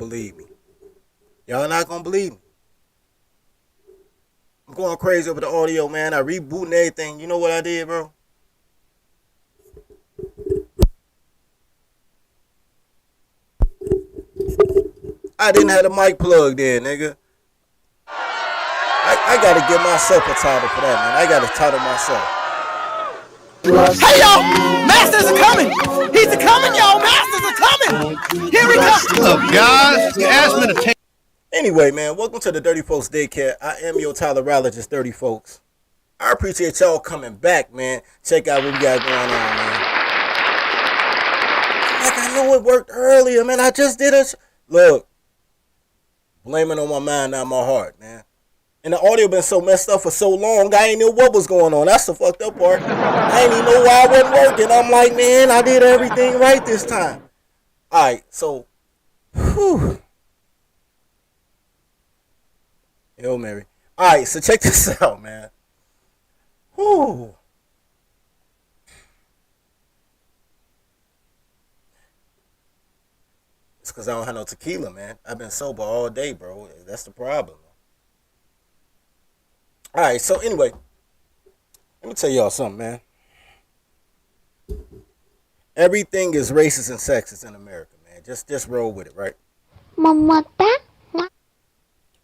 believe me. Y'all not gonna believe me. I'm going crazy over the audio, man. I rebooting everything. You know what I did, bro? I didn't have the mic plugged in, nigga. I gotta give myself a title for that, man. I gotta title myself. Hey, yo! Masters are coming! He's a coming, yo! Masters are coming! Here we go! What's up, guys? You asked me to take... Anyway, man, welcome to the Dirty Folks Daycare. I am your tolerologist, Dirty Folks. I appreciate y'all coming back, man. Check out what we got going on, man. Like, I know it worked earlier, man. I just did it. Look, blame it on my mind, not my heart, man. And the audio been so messed up for so long, I ain't know what was going on. That's the fucked up part. I ain't even know why I wasn't working. I'm like, man, I did everything right this time. All right, so, whew. Hail Mary. All right, so check this out, man. Whew. It's because I don't have no tequila, man. I've been sober all day, bro. That's the problem. All right, so anyway, let me tell y'all something, man. Everything is racist and sexist in America, man. Just roll with it, right?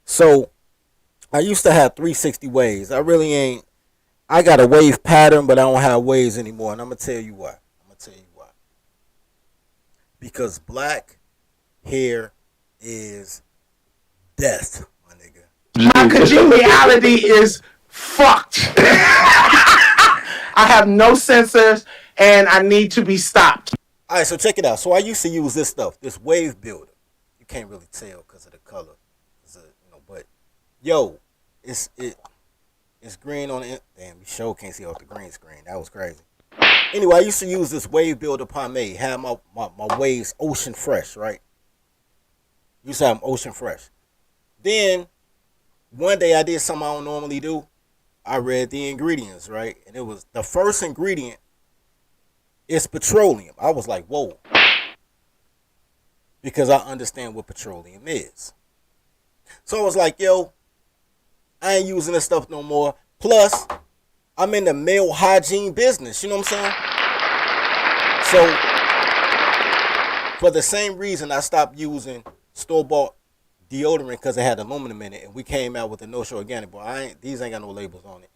So, I used to have 360 waves. I really ain't. I got a wave pattern, but I don't have waves anymore, and I'm going to tell you why. Because black hair is death, my nigga. My congeniality is fucked. I have no sensors, and I need to be stopped. All right, so check it out. So I used to use this stuff, this wave builder. You can't really tell because of the color, but yo, it's green on it. Damn, you sure can't see off the green screen. That was crazy. Anyway, I used to use this wave builder pomade. Have my waves ocean fresh, right? Used to have them ocean fresh. Then one day I did something I don't normally do. I read the ingredients, right? And it was the first ingredient is petroleum. I was like, whoa. Because I understand what petroleum is. So I was like, yo, I ain't using this stuff no more. Plus, I'm in the male hygiene business. You know what I'm saying? So, for the same reason I stopped using store-bought deodorant because it had aluminum in it, and we came out with a no-show organic, but these ain't got no labels on it.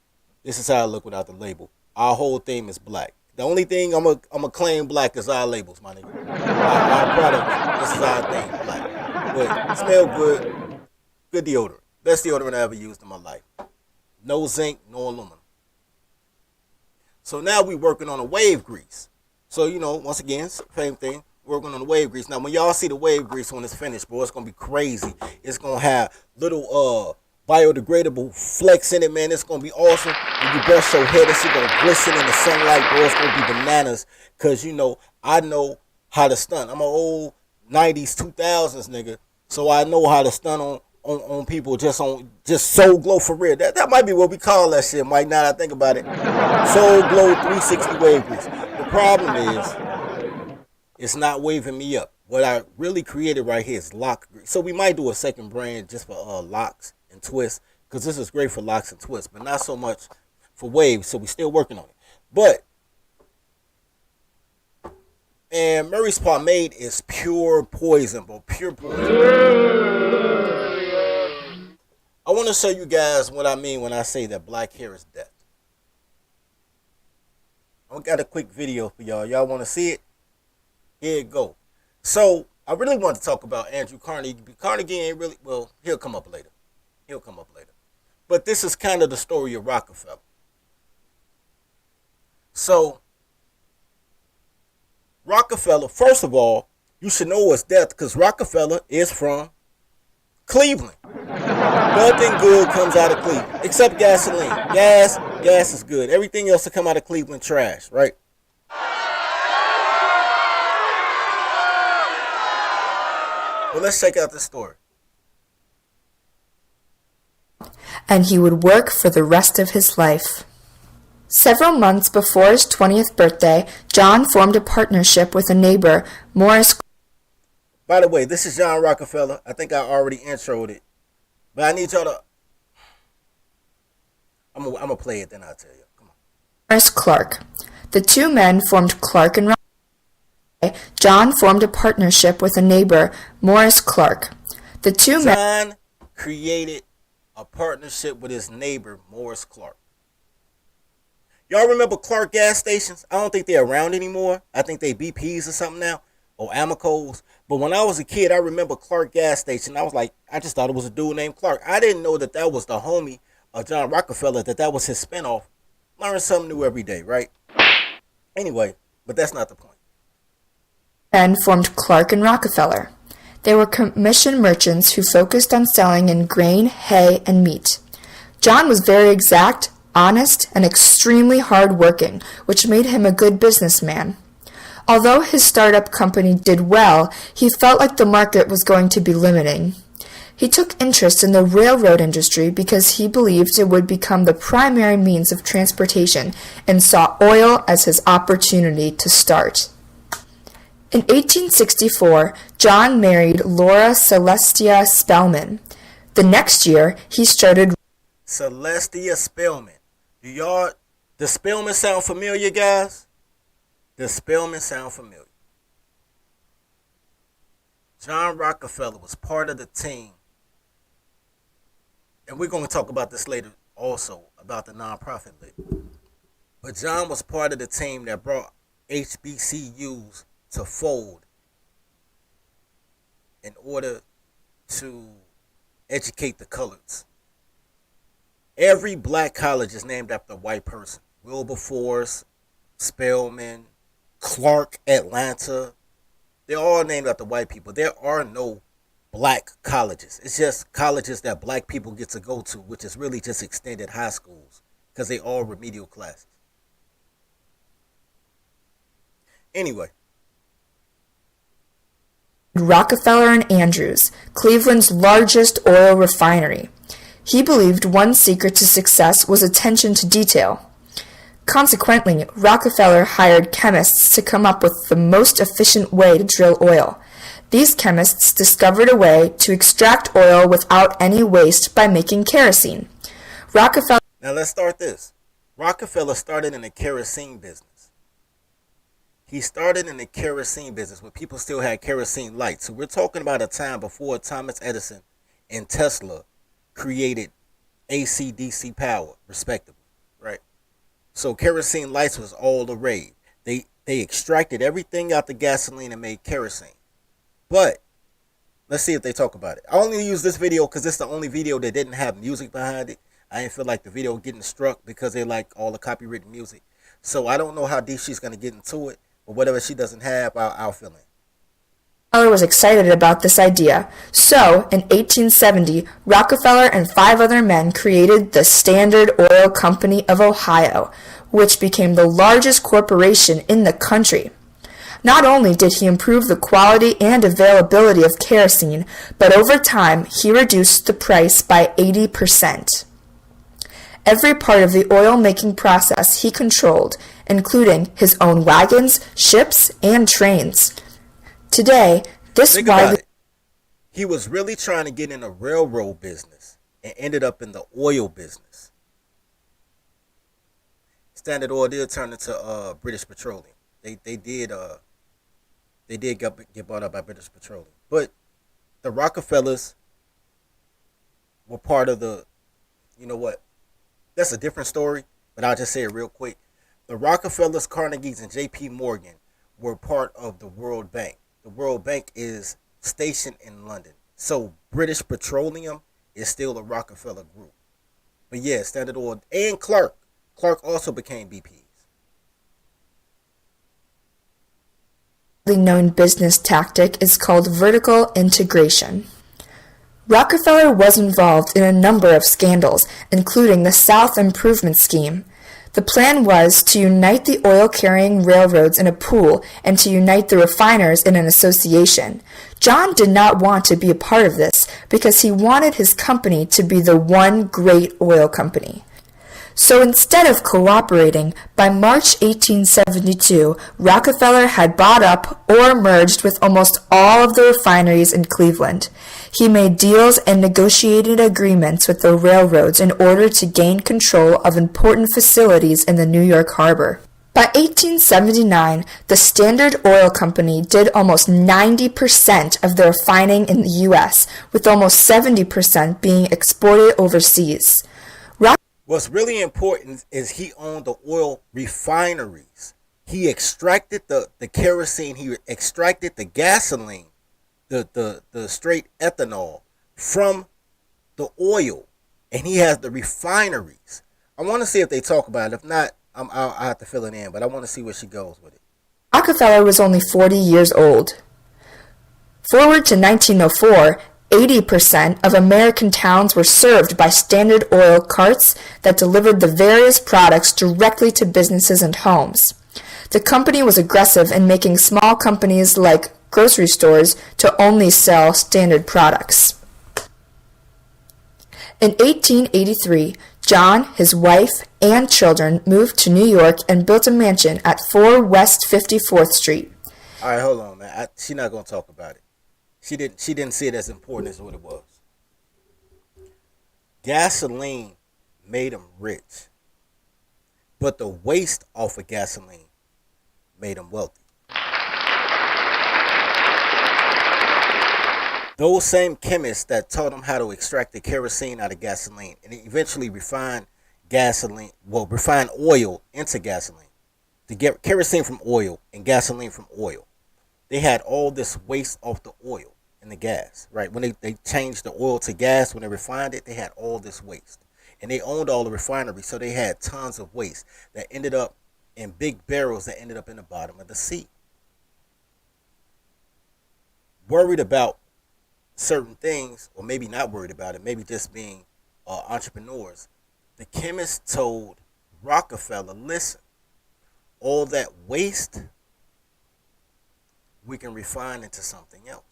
This is how I look without the label. Our whole theme is black. The only thing I'm a claim black is our labels, my nigga. Our product, this is our thing, black. But it smell good. Good deodorant. Best deodorant I ever used in my life. No zinc, no aluminum. So now we working on a wave grease. So, once again, same thing. Working on the wave grease. Now, when y'all see the wave grease when it's finished, bro, it's going to be crazy. It's going to have little biodegradable flecks in it, man. It's going to be awesome. When you brush your head, it's going to glisten in the sunlight, bro. It's going to be bananas. Because, I know how to stunt. I'm an old 90s, 2000s nigga. So I know how to stunt on people just Soul Glow for real. That might be what we call that shit, Mike, now that I think about it. Soul Glow 360 wave grease. The problem is, it's not waving me up. What I really created right here is lock grease. So we might do a second brand just for locks and twists, because this is great for locks and twists, but not so much for waves. So we still working on it. But and Murray's pomade is pure poison, bro. Pure poison. I want to show you guys what I mean when I say that black hair is death. I got a quick video for y'all. Y'all want to see it? Here it go. So, I really want to talk about Andrew Carnegie. Carnegie ain't really, well, he'll come up later. But this is kind of the story of Rockerfeller. So, Rockerfeller, first of all, you should know it's death because Rockerfeller is from Cleveland. Nothing good comes out of Cleveland except gasoline. Gas is good. Everything else that come out of Cleveland, trash, right? Well, let's check out this story. And he would work for the rest of his life. Several months before his 20th birthday, John formed a partnership with a neighbor, Morris. By the way, this is John Rockefeller. I think I already introed it. But I need y'all to... I'm gonna play it, then I'll tell you. Come on. Morris Clark. The two men formed Clark and Rockefeller. John formed a partnership with a neighbor, Morris Clark. The two men... John created a partnership with his neighbor, Morris Clark. Y'all remember Clark gas stations? I don't think they're around anymore. I think they BPs or something now, or Amicos. But when I was a kid, I remember Clark gas station. I was like, I just thought it was a dude named Clark. I didn't know that that was the homie of John Rockefeller, that was his spinoff. Learn something new every day, right? Anyway, but that's not the point. Men formed Clark and Rockefeller. They were commission merchants who focused on selling in grain, hay, and meat. John was very exact, honest, and extremely hard-working, which made him a good businessman. Although his startup company did well, he felt like the market was going to be limiting. He took interest in the railroad industry because he believed it would become the primary means of transportation and saw oil as his opportunity to start. In 1864, John married Laura Celestia Spellman. The next year, he started Celestia Spellman. The Spellman sound familiar, guys? The Spellman sound familiar. John Rockefeller was part of the team. And we're going to talk about this later also, about the nonprofit label. But John was part of the team that brought HBCUs to fold in order to educate the coloreds. Every black college is named after a white person. Wilberforce, Spelman, Clark, Atlanta. They're all named after white people. There are no black colleges. It's just colleges that black people get to go to, which is really just extended high schools because they all remedial classes. Anyway. Rockefeller and Andrews, Cleveland's largest oil refinery. He believed one secret to success was attention to detail. Consequently, Rockefeller hired chemists to come up with the most efficient way to drill oil. These chemists discovered a way to extract oil without any waste by making kerosene. Rockefeller... Now let's start this. Rockefeller started in the kerosene business. He started in the kerosene business when people still had kerosene lights. So we're talking about a time before Thomas Edison and Tesla created AC/DC power, respectively, right? So kerosene lights was all the rage. They extracted everything out the gasoline and made kerosene. But let's see if they talk about it. I only use this video because it's the only video that didn't have music behind it. I didn't feel like the video getting struck because they like all the copywritten music. So I don't know how deep she's going to get into it. But whatever she doesn't have, I'll fill in. Rockefeller was excited about this idea. So, in 1870, Rockefeller and 5 other men created the Standard Oil Company of Ohio, which became the largest corporation in the country. Not only did he improve the quality and availability of kerosene, but over time he reduced the price by 80%. Every part of the oil-making process he controlled, including his own wagons, ships, and trains. Today, this widely... He was really trying to get in the railroad business and ended up in the oil business. Standard Oil did turn into British Petroleum. They did get bought up by British Petroleum. But the Rockefellers were part of the, you know what? That's a different story, but I'll just say it real quick. The Rockefellers, Carnegies, and J.P. Morgan were part of the World Bank. The World Bank is stationed in London. So British Petroleum is still a Rockefeller group. But yeah, Standard Oil and Clark. Clark also became BPs. The known business tactic is called vertical integration. Rockefeller was involved in a number of scandals, including the South Improvement Scheme. The plan was to unite the oil-carrying railroads in a pool and to unite the refiners in an association. John did not want to be a part of this because he wanted his company to be the one great oil company. So instead of cooperating, by March 1872, Rockefeller had bought up or merged with almost all of the refineries in Cleveland. He made deals and negotiated agreements with the railroads in order to gain control of important facilities in the New York harbor. By 1879, the Standard Oil Company did almost 90% of the refining in the U.S., with almost 70% being exported overseas. What's really important is he owned the oil refineries. He extracted the kerosene, he extracted the gasoline, the straight ethanol from the oil, and he has the refineries. I want to see if they talk about it. If not, I'll have to fill it in, but I want to see where she goes with it. Rockefeller was only 40 years old. Forward to 1904, 80% of American towns were served by Standard Oil carts that delivered the various products directly to businesses and homes. The company was aggressive in making small companies like grocery stores to only sell standard products. In 1883, John, his wife, and children moved to New York and built a mansion at 4 West 54th Street. All right, hold on, man. She's not gonna talk about it. She didn't see it as important as what it was. Gasoline made him rich, but the waste off of gasoline made him wealthy. Those same chemists that taught him how to extract the kerosene out of gasoline and eventually refine oil into gasoline, to get kerosene from oil and gasoline from oil. They had all this waste off the oil and the gas, right? When they changed the oil to gas, when they refined it, they had all this waste. And they owned all the refineries, so they had tons of waste that ended up in big barrels that ended up in the bottom of the sea. Worried about certain things, or maybe not worried about it, maybe just being entrepreneurs, the chemist told Rockefeller, listen, all that waste we can refine into something else.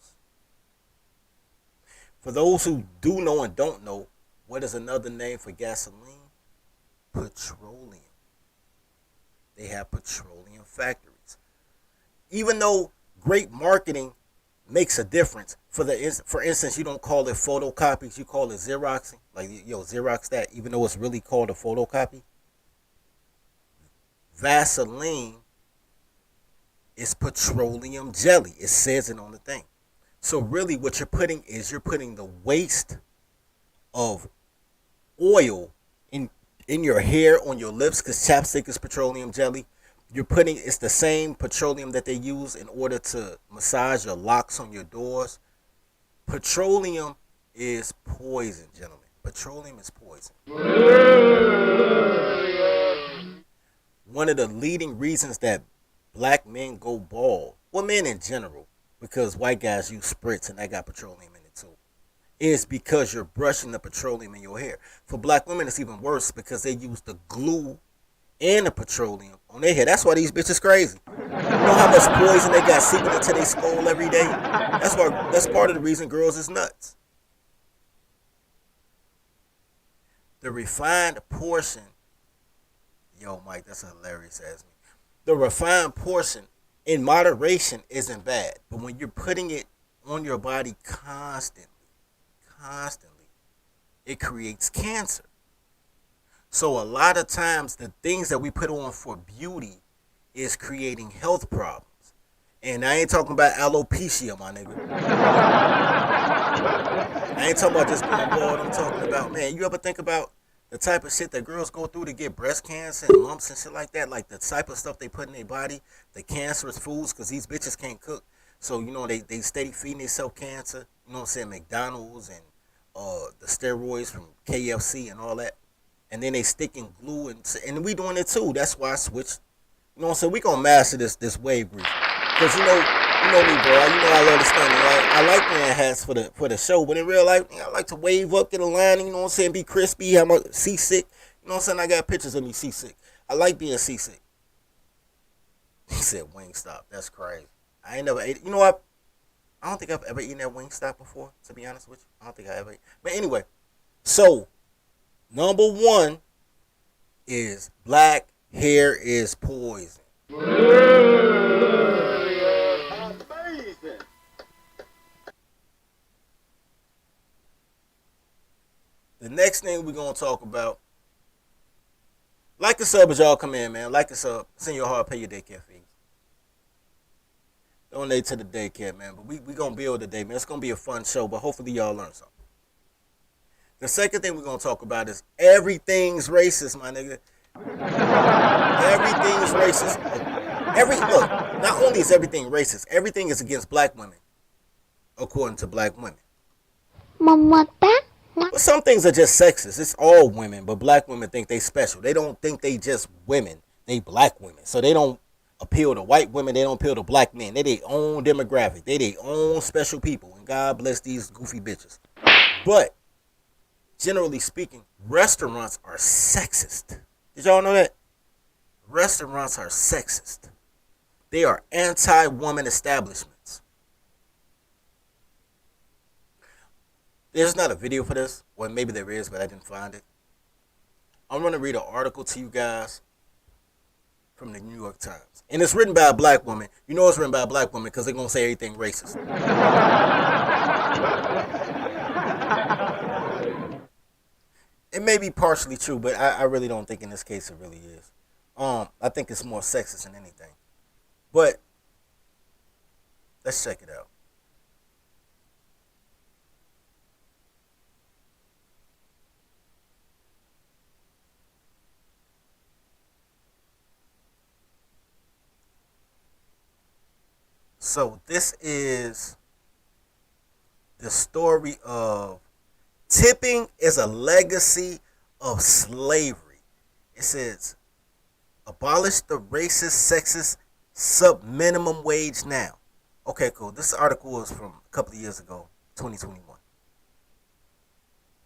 For those who do know and don't know, what is another name for gasoline? Petroleum. They have petroleum factories. Even though great marketing makes a difference. For instance, you don't call it photocopies, you call it Xeroxing. Like, Xerox that, even though it's really called a photocopy. Vaseline is petroleum jelly. It says it on the thing. So really what you're putting the waste of oil in your hair, on your lips, because chapstick is petroleum jelly. It's the same petroleum that they use in order to massage your locks on your doors. Petroleum is poison, gentlemen. Petroleum is poison. One of the leading reasons that black men go bald, well, men in general, because white guys use spritz and that got petroleum in it too, is because you're brushing the petroleum in your hair. For black women, it's even worse because they use the glue and the petroleum on their hair. That's why these bitches crazy. You know how much poison they got seeping into their skull every day? That's part of the reason girls is nuts. The refined portion, yo, Mike, that's hilarious as me. The refined portion in moderation isn't bad, but when you're putting it on your body constantly, it creates cancer. So a lot of times the things that we put on for beauty is creating health problems. And I ain't talking about alopecia, my nigga. I ain't talking about just being bald. I'm talking about, man, you ever think about the type of shit that girls go through to get breast cancer and lumps and shit like that? Like the type of stuff they put in their body, the cancerous foods, because these bitches can't cook. So, they steady feeding themselves cancer. You know what I'm saying? McDonald's and the steroids from KFC and all that. And then they sticking glue and we doing it too. That's why I switched. You know what I'm saying? We gonna master this wave grease. Because you know me, bro. I love this thing. I like wearing hats for the show, but in real life, I like to wave up, get a line, you know what I'm saying, be crispy, have my seasick. You know what I'm saying? I got pictures of me seasick. I like being seasick. He said Wingstop. That's crazy. I ain't never ate it. You know what? I don't think I've ever eaten at Wingstop before, to be honest with you. I don't think I ever ate. But anyway, so number one, is black hair is poison. The next thing we're gonna talk about, like the sub as y'all come in, man. Like the sub, send your heart, pay your daycare fees. Donate to the daycare, man. But we gonna build today, man. It's gonna be a fun show, but hopefully y'all learn something. The second thing we're gonna talk about is everything's racist, my nigga. Everything's racist. Look, not only is everything racist, everything is against black women, according to black women. But some things are just sexist. It's all women, but black women think they special. They don't think they just women. They black women. So they don't appeal to white women. They don't appeal to black men. They their own demographic. They their own special people. And God bless these goofy bitches. But generally speaking, restaurants are sexist. Did y'all know that? Restaurants are sexist. They are anti-woman establishments. There's not a video for this. Well, maybe there is, but I didn't find it. I'm going to read an article to you guys from the New York Times. And it's written by a black woman. You know it's written by a black woman because they're going to say everything racist. It may be partially true, but I really don't think in this case it really is. I think it's more sexist than anything. But let's check it out. So this is the story of tipping is a legacy of slavery. It says, abolish the racist, sexist sub-minimum wage now. Okay, cool. This article is from a couple of years ago, 2021.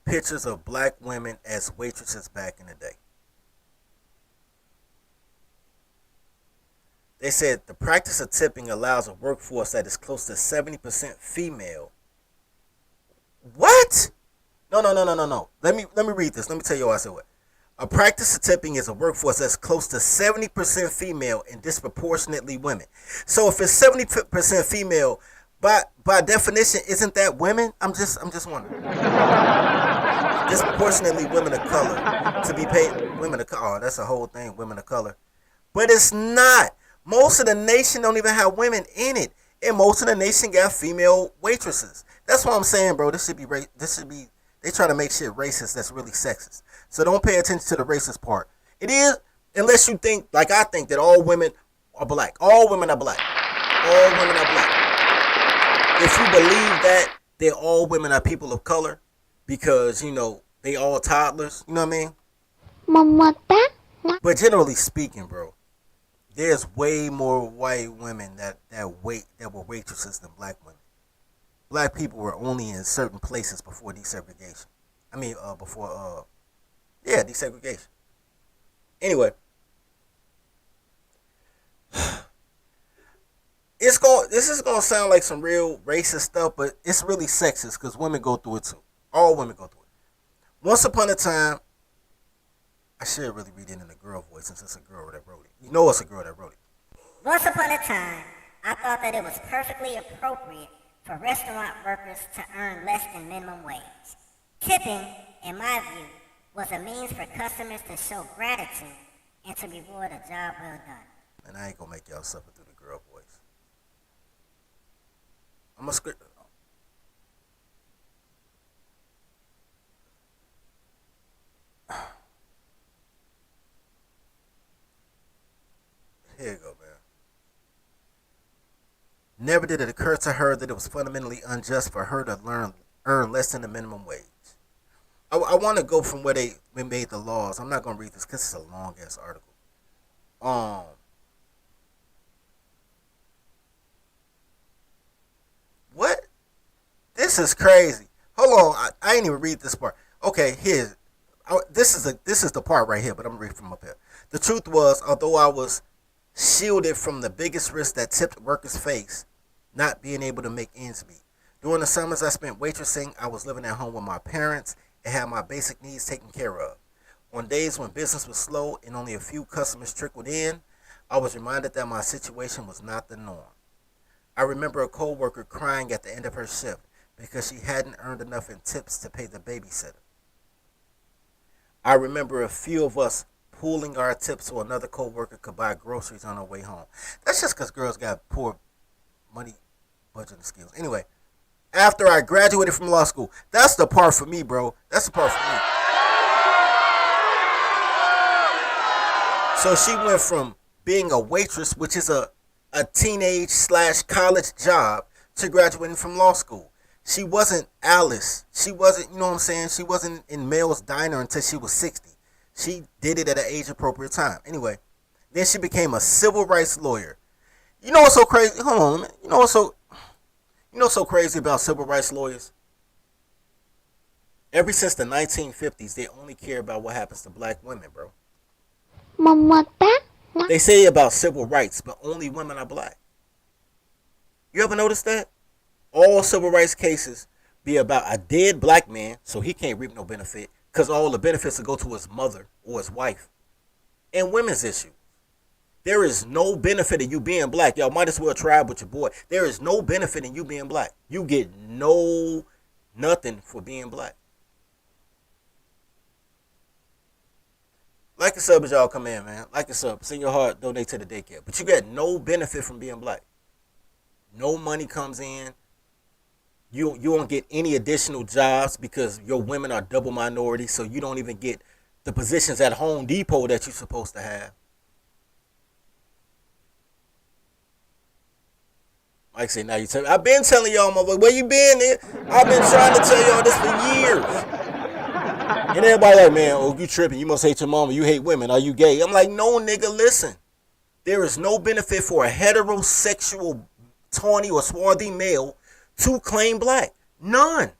Pictures of black women as waitresses back in the day. They said the practice of tipping allows a workforce that is close to 70% female. What? No. Let me read this. Let me tell you what I said. What? A practice of tipping is a workforce that's close to 70% female and disproportionately women. So if it's 70% female, by definition, isn't that women? I'm just wondering. Disproportionately women of color to be paid. Women of color. Oh, that's a whole thing. Women of color, but it's not. Most of the nation don't even have women in it, and most of the nation got female waitresses. That's what I'm saying, bro. This should be. They try to make shit racist. That's really sexist. So don't pay attention to the racist part. It is, unless you think like I think that all women are black. All women are black. All women are black. If you believe that all women are people of color, because they all toddlers. You know what I mean? But generally speaking, bro. There's way more white women that were waitresses than black women. Black people were only in certain places before desegregation. Desegregation. Anyway, this is gonna sound like some real racist stuff, but it's really sexist because women go through it too. All women go through it. Once upon a time, I should really read it in a girl voice since it's a girl that wrote it. You know it's a girl that wrote it. Once upon a time, I thought that it was perfectly appropriate for restaurant workers to earn less than minimum wage. Tipping, in my view, was a means for customers to show gratitude and to reward a job well done. And I ain't gonna make y'all suffer through the girl voice. I'm a script. Here you go, man. Never did it occur to her that it was fundamentally unjust for her to earn less than the minimum wage. I want to go from where they made the laws. I'm not going to read this because it's a long-ass article. What? This is crazy. Hold on. I ain't even read this part. Okay, this is the part right here, but I'm going to read from up here. The truth was, although I was shielded from the biggest risk that tipped workers face, not being able to make ends meet. During the summers I spent waitressing, I was living at home with my parents and had my basic needs taken care of. On days when business was slow and only a few customers trickled in, I was reminded that my situation was not the norm. I remember a coworker crying at the end of her shift because she hadn't earned enough in tips to pay the babysitter. I remember a few of us pooling our tips so another coworker could buy groceries on her way home. That's just because girls got poor money budgeting skills. Anyway, after I graduated from law school, that's the part for me, bro. That's the part for me. So she went from being a waitress, which is a teenage / college job, to graduating from law school. She wasn't Alice. She wasn't, you know what I'm saying? She wasn't in Mel's Diner until she was 60. She did it at an age appropriate time. Anyway, then she became a civil rights lawyer. You know what's so crazy? Hold on a minute. You know what's so crazy about civil rights lawyers? Ever since the 1950s, they only care about what happens to black women, bro. They say about civil rights, but only women are black. You ever notice that? All civil rights cases be about a dead black man, so he can't reap no benefit, because all the benefits will go to his mother or his wife. And women's issues. There is no benefit in you being black. Y'all might as well try with your boy. There is no benefit in you being black. You get nothing for being black. Like a sub as y'all come in, man. Like a sub. Send your heart, donate to the daycare. But you get no benefit from being black. No money comes in. You don't get any additional jobs because your women are double minority, so you don't even get the positions at Home Depot that you're supposed to have. Mike say, now you tell me. I've been telling y'all, motherfucker, where you been there? I've been trying to tell y'all this for years. And everybody like, man, oh, you tripping. You must hate your mama. You hate women. Are you gay? I'm like, no, nigga, listen. There is no benefit for a heterosexual, tawny, or swarthy male to claim black. None.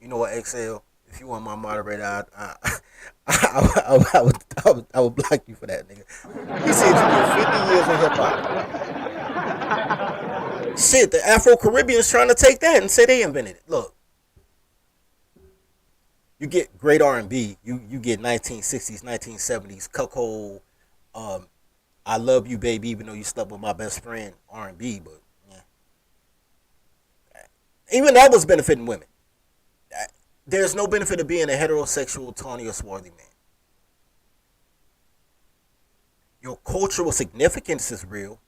You know what, XL? If you want my moderator, I would block you for that, nigga. He said you did 50 years in hip hop. Shit, the Afro-Caribbeans trying to take that and say they invented it. Look. You get great R&B. You get 1960s, 1970s, cuckold, I love you, baby, even though you slept with my best friend, R&B, but yeah. Even that was benefiting women. There's no benefit of being a heterosexual, tawny, or swarthy man. Your cultural significance is real,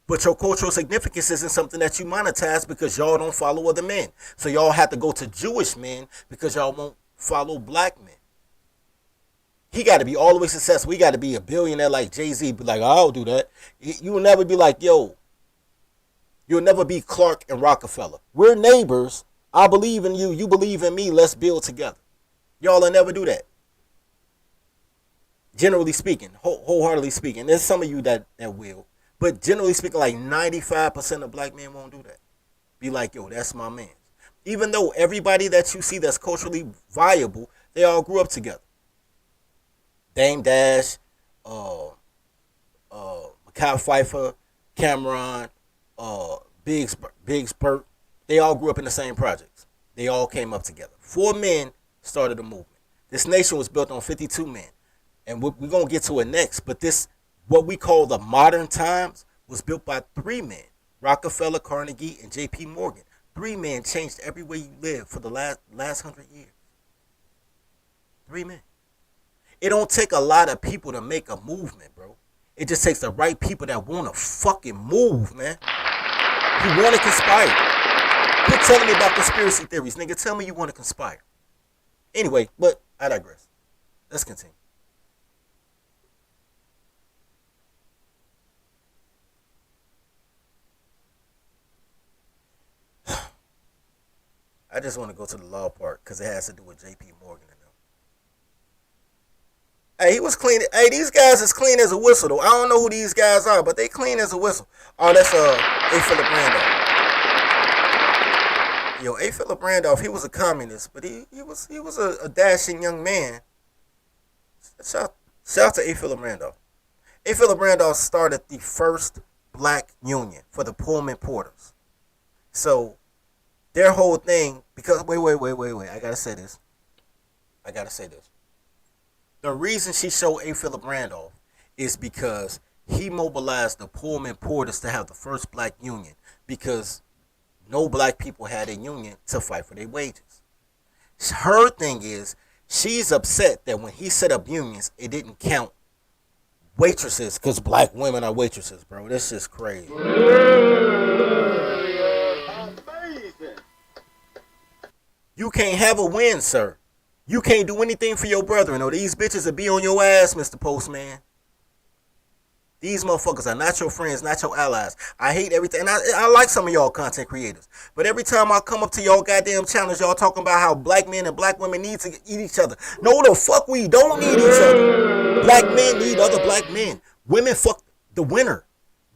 but your cultural significance isn't something that you monetize because y'all don't follow other men. So y'all have to go to Jewish men because y'all won't follow black men. He got to be all the way successful. He got to be a billionaire like Jay-Z. Be like, I'll do that. You will never be like, yo, you'll never be Clark and Rockerfeller. We're neighbors. I believe in you. You believe in me. Let's build together. Y'all will never do that. Generally speaking, wholeheartedly speaking. There's some of you that will. But generally speaking, like 95% of black men won't do that. Be like, yo, that's my man. Even though everybody that you see that's culturally viable, they all grew up together. Dame Dash, Makai Pfeiffer, Cameron, Big Spurt, they all grew up in the same projects. They all came up together. 4 men started a movement. This nation was built on 52 men. And we're going to get to it next. But this, what we call the modern times, was built by 3 men. Rockefeller, Carnegie, and J.P. Morgan. 3 men changed every way you live for the last 100 years. 3 men. It don't take a lot of people to make a movement, bro. It just takes the right people that want to fucking move, man. Who want to conspire. Quit telling me about conspiracy theories, nigga. Tell me you want to conspire. Anyway, but I digress. Let's continue. I just want to go to the law part because it has to do with J.P. Morgan and them. Hey, he was clean. Hey, these guys is clean as a whistle, though. I don't know who these guys are, but they clean as a whistle. Oh, that's A. Philip Randolph. Yo, A. Philip Randolph, he was a communist, but he was a dashing young man. Shout out to A. Philip Randolph. A. Philip Randolph started the first black union for the Pullman Porters. So Their whole thing, because wait. I gotta say this. The reason she showed A. Philip Randolph is because he mobilized the Pullman Porters to have the first black union because no black people had a union to fight for their wages. Her thing is she's upset that when he set up unions, it didn't count waitresses because black women are waitresses, bro. This is crazy. You can't have a win, sir. You can't do anything for your brethren, or these bitches will be on your ass, Mr. Postman. These motherfuckers are not your friends, not your allies. I hate everything. And I like some of y'all content creators. But every time I come up to y'all goddamn channels, y'all talking about how black men and black women need to eat each other. No, the fuck we don't need each other. Black men need other black men. Women fuck the winner.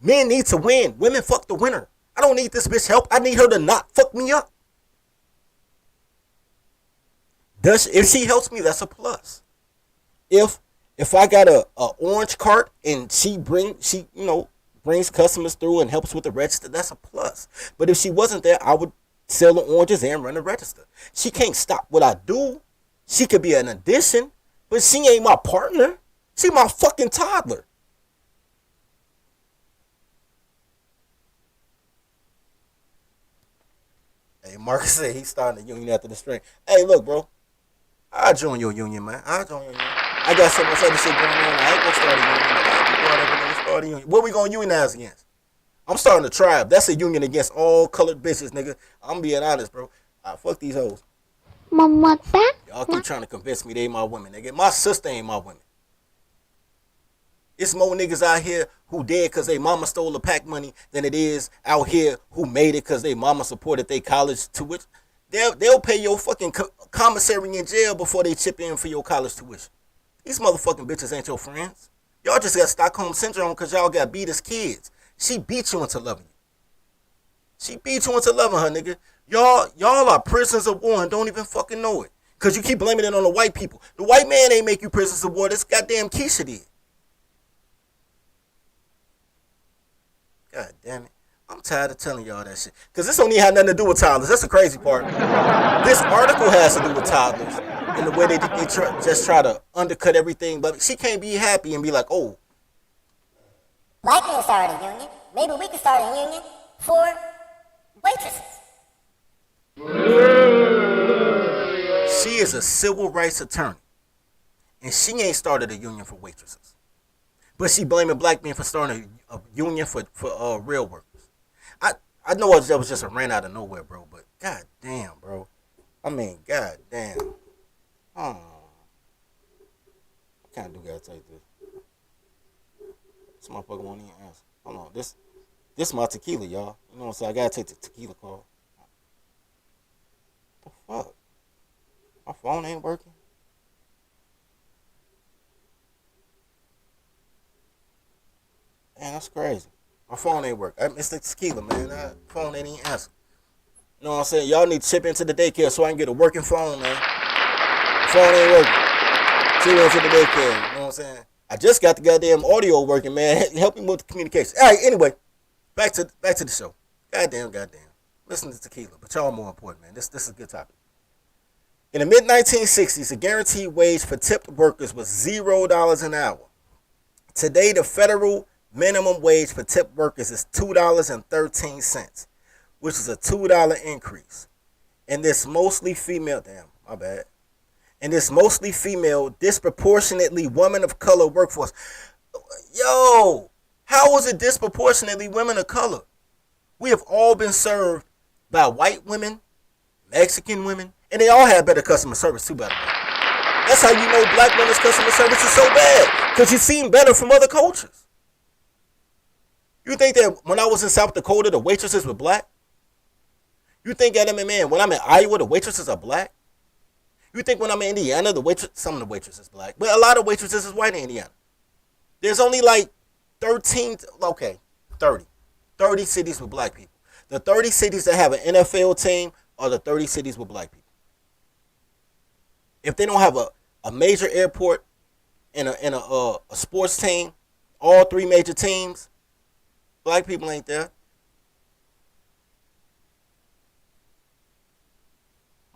Men need to win. Women fuck the winner. I don't need this bitch help. I need her to not fuck me up. If she helps me, that's a plus. If I got a orange cart and she brings customers through and helps with the register, that's a plus. But if she wasn't there, I would sell the oranges and run the register. She can't stop what I do. She could be an addition, but she ain't my partner. She my fucking toddler. Hey, Marcus said he's starting a union after the stream. Hey, look, bro. I'll join your union, man. I got so much other shit going on. I ain't gonna start a union. I got people out there gonna start a union. What we gonna unionize against? I'm starting a tribe. That's a union against all colored bitches, nigga. I'm being honest, bro. Fuck these hoes. Y'all keep trying to convince me they my women, nigga. My sister ain't my women. It's more niggas out here who dead because they mama stole the pack money than it is out here who made it because they mama supported their college tuition. They'll pay your fucking commissary in jail before they chip in for your college tuition. These motherfucking bitches ain't your friends. Y'all just got Stockholm Syndrome because y'all got beat as kids. She beat you into loving you. She beat you into loving her, nigga. Y'all are prisoners of war and don't even fucking know it. Because you keep blaming it on the white people. The white man ain't make you prisoners of war. This goddamn Keisha did. God damn it. I'm tired of telling y'all that shit. Because this don't even have nothing to do with toddlers. That's the crazy part. This article has to do with toddlers and the way they just try to undercut everything. But she can't be happy and be like, oh. Black men started a union. Maybe we can start a union for waitresses. She is a civil rights attorney. And she ain't started a union for waitresses. But she blaming black men for starting a union for real workers. I know that was just a rant out of nowhere, bro, but god damn, bro. I mean, god damn. I can't do that. Take this. This motherfucker won't even answer. Hold on. This my tequila, y'all. You know what I'm saying? I gotta take the tequila call. What the fuck? My phone ain't working. Man, that's crazy. My phone ain't working. It's the tequila, man. My phone ain't even answer. You know what I'm saying? Y'all need to chip into the daycare so I can get a working phone, man. The phone ain't working. Chip into the daycare. You know what I'm saying? I just got the goddamn audio working, man. Help me with the communication. All right, anyway. Back to the show. Goddamn. Listen to tequila. But y'all more important, man. This is a good topic. In the mid-1960s, the guaranteed wage for tipped workers was $0 an hour. Today, the federal minimum wage for tipped workers is $2.13, which is a $2 increase. And this mostly female, disproportionately women of color workforce. Yo, how is it disproportionately women of color? We have all been served by white women, Mexican women, and they all have better customer service too, by the way. That's how you know black women's customer service is so bad, because you've seen better from other cultures. You think that when I was in South Dakota, the waitresses were black? You think that when I'm in Iowa, the waitresses are black? You think when I'm in Indiana, some of the waitresses is black, but a lot of waitresses is white in Indiana. There's only like 30 cities with black people. The 30 cities that have an NFL team are the 30 cities with black people. If they don't have a major airport and a sports team, all three major teams, black people ain't there.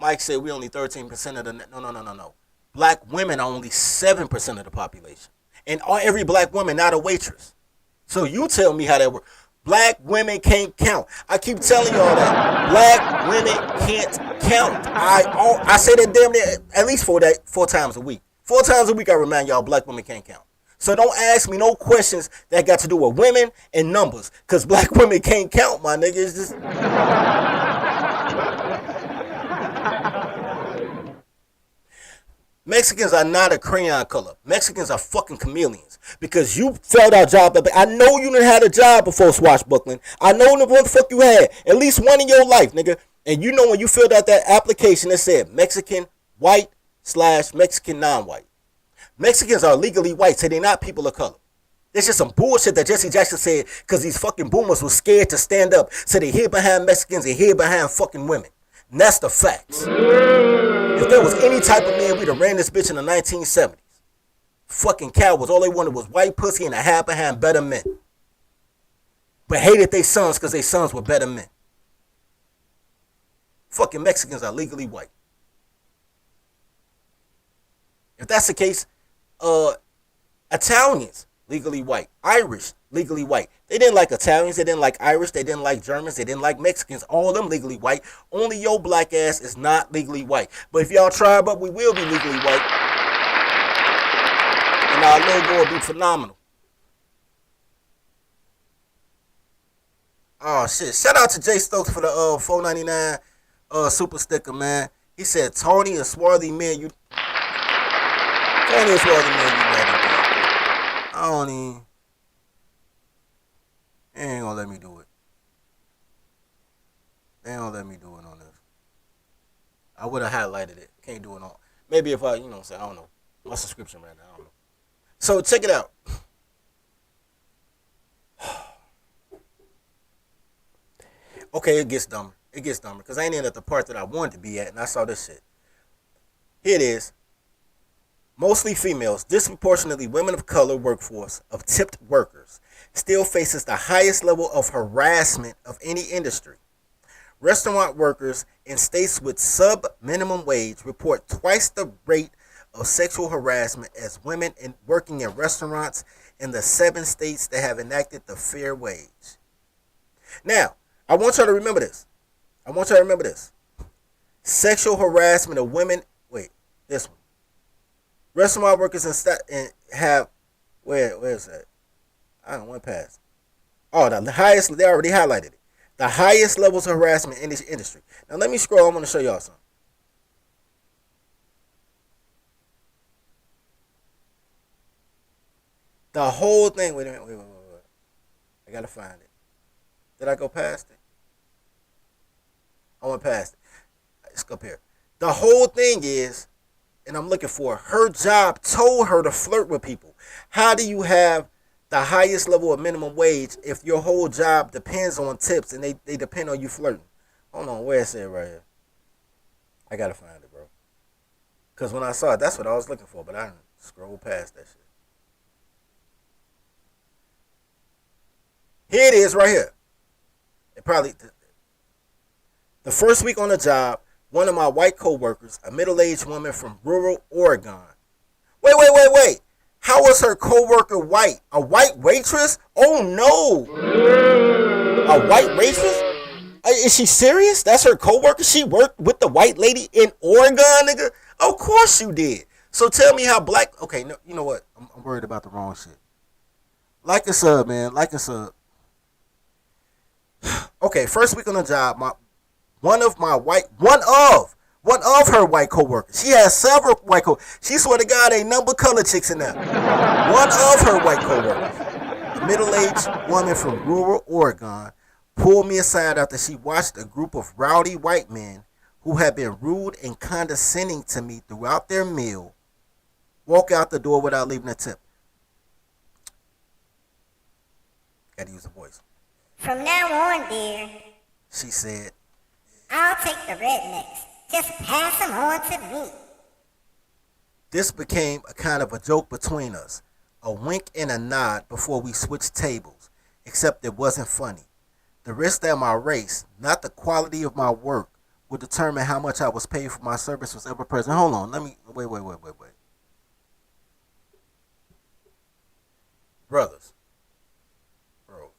Mike said we only 13% of the. No. Black women are only 7% of the population, and every black woman not a waitress. So you tell me how that works. Black women can't count. I keep telling y'all that black women can't count. I say that damn near at least 4 times a week. 4 times a week I remind y'all black women can't count. So don't ask me no questions that got to do with women and numbers, cause black women can't count, my nigga. It's just Mexicans are not a crayon color. Mexicans are fucking chameleons. Because you filled out job. I know you done had a job before swashbuckling. I know what the fuck you had. At least one in your life, nigga. And you know when you filled out that application that said Mexican white / Mexican non-white. Mexicans are legally white, so they're not people of color. It's just some bullshit that Jesse Jackson said because these fucking boomers were scared to stand up. So they hid behind Mexicans and hid behind fucking women. And that's the facts. If there was any type of man, we'd have ran this bitch in the 1970s. Fucking cowards. All they wanted was white pussy and a hide behind better men. But hated their sons because their sons were better men. Fucking Mexicans are legally white. If that's the case, Italians, legally white. Irish, legally white. They didn't like Italians, they didn't like Irish, they didn't like Germans, they didn't like Mexicans. All of them legally white. Only your black ass is not legally white. But if y'all tribe up, we will be legally white. And our logo will be phenomenal. Oh shit. Shout out to Jay Stokes for the $4.99 super sticker, man. He said Tony and swarthy men, you Tony and swarthy men, you mad at me. I don't even. They ain't gonna let me do it. They ain't gonna let me do it on this. I would have highlighted it. Can't do it on. Maybe if I, you know what I'm saying, I don't know. My subscription right now, I don't know. So check it out. Okay, it gets dumber. It gets dumber. Because I ain't in at the part that I wanted to be at, and I saw this shit. Here it is. Mostly females, disproportionately women of color workforce of tipped workers, still faces the highest level of harassment of any industry. Restaurant workers in states with sub-minimum wage report twice the rate of sexual harassment as women working in restaurants in the 7 states that have enacted the fair wage. Now, I want y'all to remember this. Sexual harassment of women, this one. Restaurant workers have, where is that? I don't went past. Oh, the highest, they already highlighted it. The highest levels of harassment in this industry. Now let me scroll, I'm going to show y'all something. The whole thing, wait a minute. I got to find it. Did I go past it? I went past it. Let's go up here. The whole thing is, and I'm looking for her job told her to flirt with people. How do you have the highest level of minimum wage if your whole job depends on tips and they depend on you flirting? Hold on, where is it right here? I gotta find it, bro. Because when I saw it, that's what I was looking for, but I didn't scroll past that shit. Here it is right here. It probably, the first week on the job, one of my white co-workers, a middle-aged woman from rural Oregon. Wait. How was her co-worker white? A white waitress? Oh no! A white waitress? Is she serious? That's her co-worker? She worked with the white lady in Oregon, nigga? Of course you did. So tell me how black... Okay, no, you know what? I'm worried about the wrong shit. Like a sub, man. Like a sub. Okay, first week on the job, one of her white co-workers. She has several white co-workers. She swear to God ain't number color chicks in there. One of her white co-workers, a middle-aged woman from rural Oregon, pulled me aside after she watched a group of rowdy white men who had been rude and condescending to me throughout their meal walk out the door without leaving a tip. Gotta use the voice. From now on, dear, she said, I'll take the rednecks. Just pass them on to me. This became a kind of a joke between us. A wink and a nod before we switched tables, except it wasn't funny. The risk that my race, not the quality of my work, would determine how much I was paid for my service was ever present. Hold on, let me wait. Brothers, bros,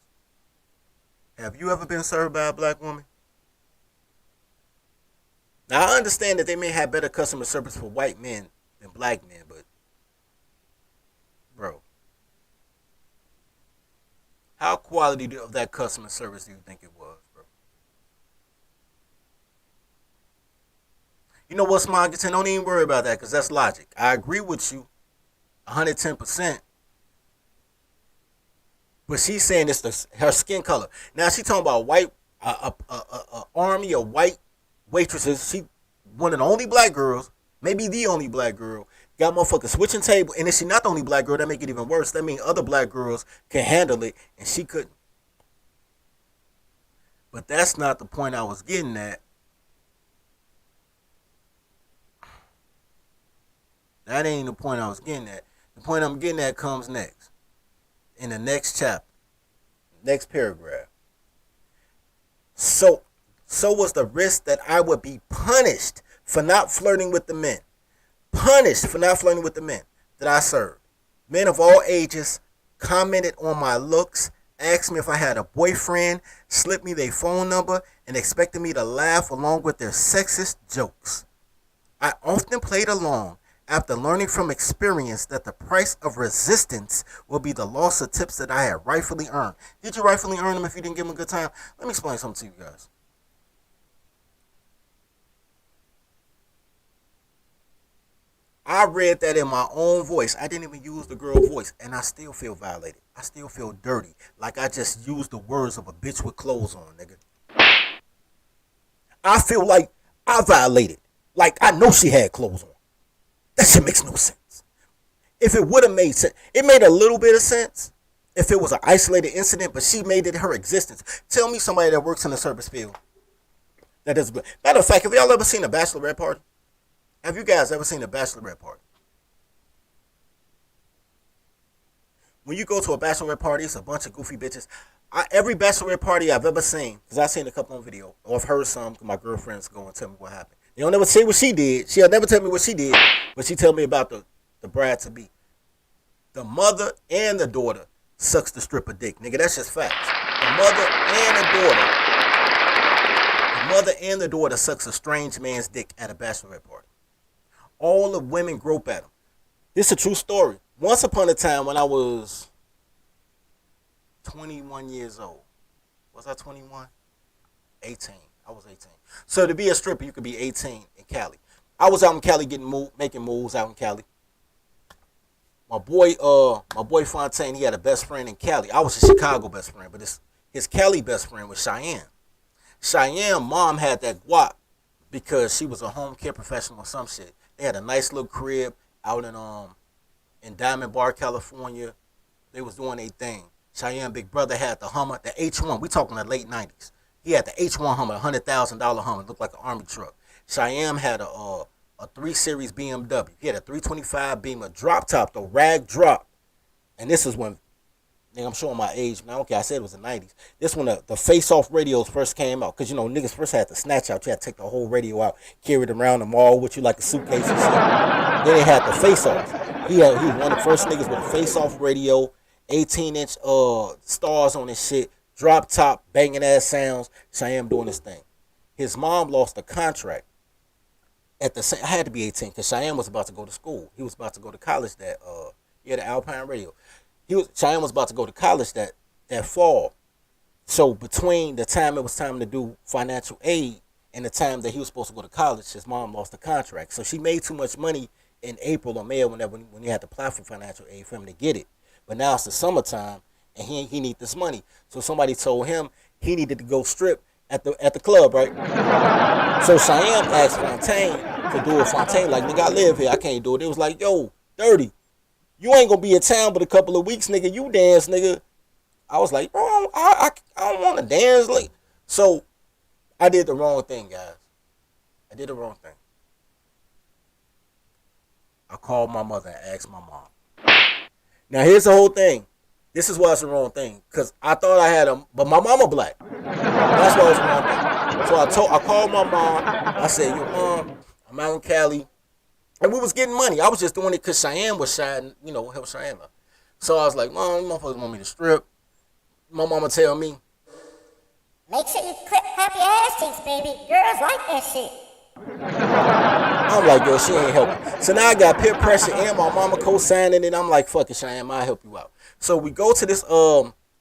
have you ever been served by a black woman? Now I understand that they may have better customer service for white men than black men, but bro, how quality of that customer service do you think it was, bro? You know what, Smoggerton? Don't even worry about that because that's logic. I agree with you 110%. But she's saying it's her skin color. Now she talking about white, army of white waitresses. She one of the only black girls, maybe the only black girl, got motherfuckers switching table. And if she not the only black girl, that make it even worse. That means other black girls can handle it and she couldn't. But that's not the point I was getting at. That ain't the point I was getting at. The point I'm getting at comes next. In the next chapter. Next paragraph. So was the risk that I would be punished for not flirting with the men. Punished for not flirting with the men that I served. Men of all ages commented on my looks, asked me if I had a boyfriend, slipped me their phone number, and expected me to laugh along with their sexist jokes. I often played along after learning from experience that the price of resistance will be the loss of tips that I had rightfully earned. Did you rightfully earn them if you didn't give them a good time? Let me explain something to you guys. I read that in my own voice. I didn't even use the girl voice, and I still feel violated. I still feel dirty, like I just used the words of a bitch with clothes on, nigga. I feel like I violated, like I know she had clothes on. That shit makes no sense. If it would have made sense, it made a little bit of sense if it was an isolated incident, but she made it her existence. Tell me somebody that works in the service field that is. Matter of fact, have y'all ever seen a bachelorette party? Have you guys ever seen a bachelorette party? When you go to a bachelorette party, it's a bunch of goofy bitches. Every bachelorette party I've ever seen, because I've seen a couple on video, or I've heard some, because my girlfriends go and tell me what happened. They don't never say what she did. She'll never tell me what she did, but she tell me about the bride-to-be. The mother and the daughter sucks the stripper dick. Nigga, that's just facts. The mother and the daughter sucks a strange man's dick at a bachelorette party. All the women grope at him. This is a true story. Once upon a time when I was 21 years old. Was I 21? 18. I was 18. So to be a stripper, you could be 18 in Cali. I was out in Cali making moves out in Cali. My boy Fontaine, he had a best friend in Cali. I was a Chicago best friend, but his Cali best friend was Cheyenne. Cheyenne mom had that guap because she was a home care professional or some shit. They had a nice little crib out in Diamond Bar, California. They was doing their thing. Cheyenne big brother had the Hummer, the H1. We talking the late 90s. He had the H1 Hummer, $100,000 Hummer. Looked like an army truck. Cheyenne had a 3 Series BMW. He had a 325 Beamer, drop top though, rag drop. And this is when, nigga, I'm showing my age. Now, okay, I said it was the 90s. This when the face-off radios first came out. Because, you know, niggas first had to snatch out. You had to take the whole radio out, carry it around the mall with you like a suitcase and shit. Then they had the face-off. He was one of the first niggas with a face-off radio, 18-inch stars on his shit, drop top, banging ass sounds. Cheyenne doing his thing. His mom lost a contract. At the same, I had to be 18 because Cheyenne was about to go to school. He was about to go to college he had an Alpine radio. Cheyenne was about to go to college that fall. So between the time it was time to do financial aid and the time that he was supposed to go to college, his mom lost the contract. So she made too much money in April or May or whenever when you had to apply for financial aid for him to get it. But now it's the summertime and he need this money. So somebody told him he needed to go strip at the club, right? So Cheyenne asked Fontaine to do it. Fontaine like, nigga, I live here. I can't do it. It was like, yo, Dirty, you ain't gonna be in town but a couple of weeks, nigga. You dance, nigga. I was like, bro, I don't want to dance. Like, so I did the wrong thing, guys. I did the wrong thing. I called my mother and asked my mom. Now, here's the whole thing. This is why it's the wrong thing. Because I thought I had but my mama black. That's why it's the wrong thing. So I called my mom. I said, yo, mom, I'm out in Cali. And we was getting money. I was just doing it because Cheyenne was shy, help Cheyenne out. So I was like, mom, you motherfuckers want me to strip. My mama tell me, make sure you clap your ass cheeks, baby. Girls like that shit. I'm like, yo, she ain't helping. So now I got peer pressure and my mama co-signing it. I'm like, fuck it, Cheyenne, I'll help you out. So we go to this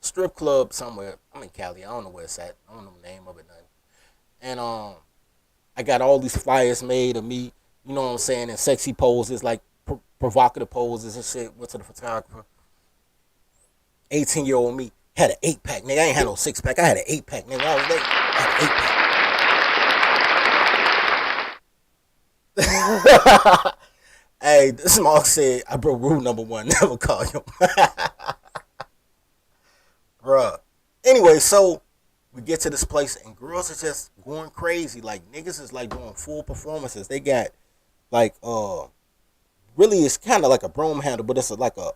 strip club somewhere. I'm in Cali. I don't know where it's at. I don't know the name of it, nothing. And I got all these flyers made of me, you know what I'm saying, and sexy poses, like provocative poses and shit. Went to the photographer. 18-year-old me had an 8-pack, nigga. I ain't had no 6-pack. I had an 8-pack, nigga. I was late. I had an 8-pack. Hey, this Mark said, I broke rule number 1, never call him. Bruh. Anyway, so we get to this place and girls are just going crazy. Like, niggas is like doing full performances. They got like really it's kind of like a broom handle, but it's like a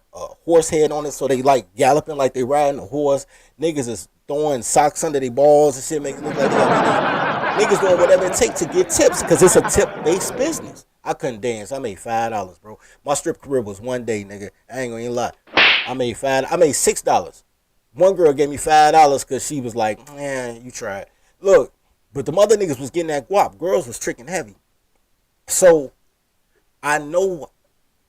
horse head on it, so they like galloping like they riding a horse. Niggas is throwing socks under their balls and shit, making it look like niggas doing whatever it takes to get tips, because it's a tip-based business. I couldn't dance. I made $5, bro. My strip career was one day, nigga. I ain't gonna even lie. I made $6. One girl gave me $5 because she was like, man, you tried. Look, but the mother niggas was getting that guap. Girls was tricking heavy. So I know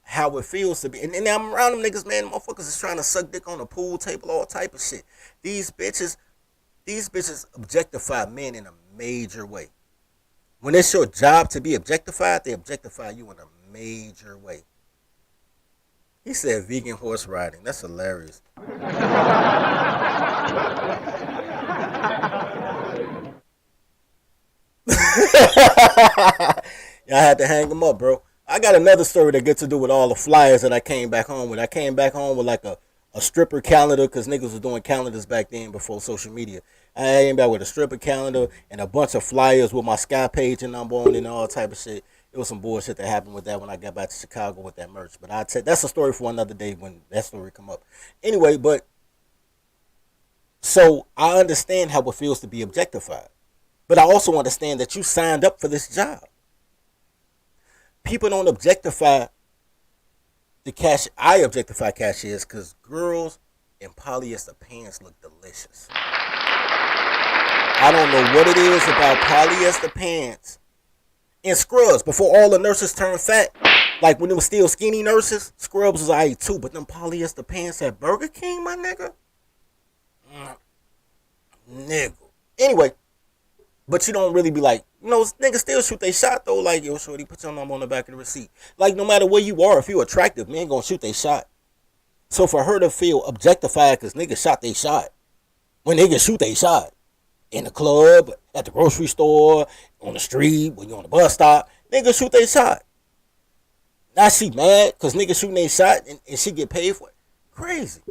how it feels to be. And I'm around them niggas, man. Motherfuckers is trying to suck dick on a pool table, all type of shit. These bitches objectify men in a major way. When it's your job to be objectified, they objectify you in a major way. He said vegan horse riding. That's hilarious. Y'all had to hang him up, bro. I got another story that gets to do with all the flyers that I came back home with. I came back home with like a stripper calendar, because niggas was doing calendars back then before social media. I came back with a stripper calendar and a bunch of flyers with my Sky page and number on it and all type of shit. It was some bullshit that happened with that when I got back to Chicago with that merch. But that's a story for another day when that story come up. Anyway, but so I understand how it feels to be objectified. But I also understand that you signed up for this job. People don't objectify the cash. I objectify cashiers because girls in polyester pants look delicious. I don't know what it is about polyester pants and scrubs. Before all the nurses turned fat, like when it was still skinny nurses, scrubs was alright too. But them polyester pants at Burger King, my nigga, nigga. Anyway, but you don't really be like, niggas still shoot they shot though. Like, yo, shorty, put your number on the back of the receipt. Like, no matter where you are, if you attractive, men gonna shoot they shot. So for her to feel objectified because niggas shot they shot, when niggas shoot they shot, in the club, at the grocery store, on the street, when you on the bus stop, niggas shoot they shot. Now she mad because niggas shooting they shot and she get paid for it. Crazy.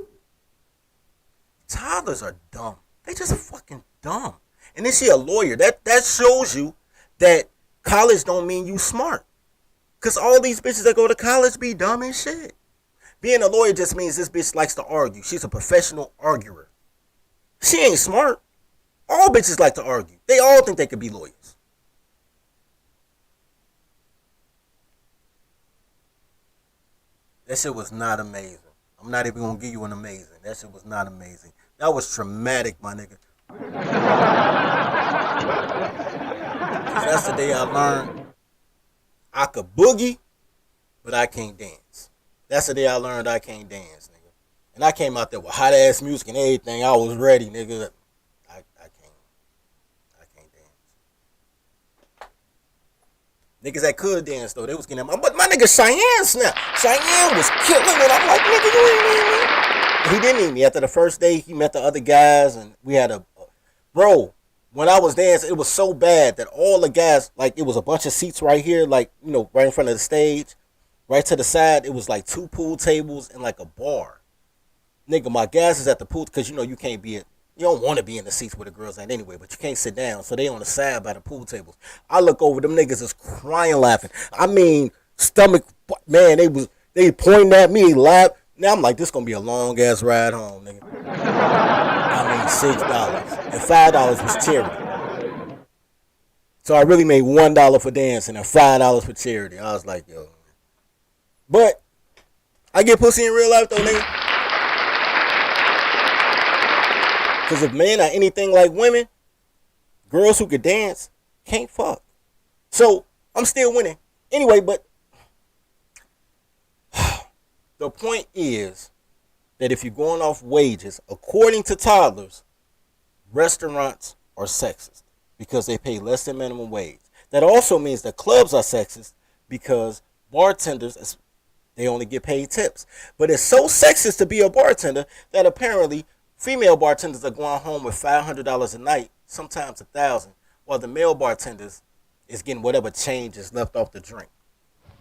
Toddlers are dumb. They just fucking dumb. And then she a lawyer. That shows you that college don't mean you smart. Because all these bitches that go to college be dumb as shit. Being a lawyer just means this bitch likes to argue. She's a professional arguer. She ain't smart. All bitches like to argue. They all think they could be lawyers. That shit was not amazing. I'm not even going to give you an amazing. That shit was not amazing. That was traumatic, my nigga. That's the day I learned I could boogie, but I can't dance. That's the day I learned I can't dance, nigga. And I came out there with hot ass music and everything. I was ready, nigga. I can't dance. Niggas that could dance though, they was getting but my nigga Cheyenne snapped. Cheyenne was killing it. I'm like, nigga, you ain't need me. He didn't need me. After the first day, he met the other guys and we had bro, when I was dancing, it was so bad that all the guys, like, it was a bunch of seats right here, like, right in front of the stage. Right to the side, it was like 2 pool tables and like a bar. Nigga, my guys is at the pool, because, you can't be you don't want to be in the seats where the girls at anyway, but you can't sit down. So they on the side by the pool tables. I look over, them niggas is crying laughing. I mean, stomach, man, they pointing at me, laugh. Now I'm like, this gonna be a long ass ride home, nigga. I mean, $6 and $5 was charity. So I really made $1 for dancing and $5 for charity. I was like, yo. But I get pussy in real life though, nigga. Because if men are anything like women, girls who could dance can't fuck. So I'm still winning. Anyway, but the point is that if you're going off wages, according to toddlers, restaurants are sexist because they pay less than minimum wage. That also means that clubs are sexist because bartenders, they only get paid tips. But it's so sexist to be a bartender that apparently female bartenders are going home with $500 a night, sometimes $1,000, while the male bartenders is getting whatever change is left off the drink.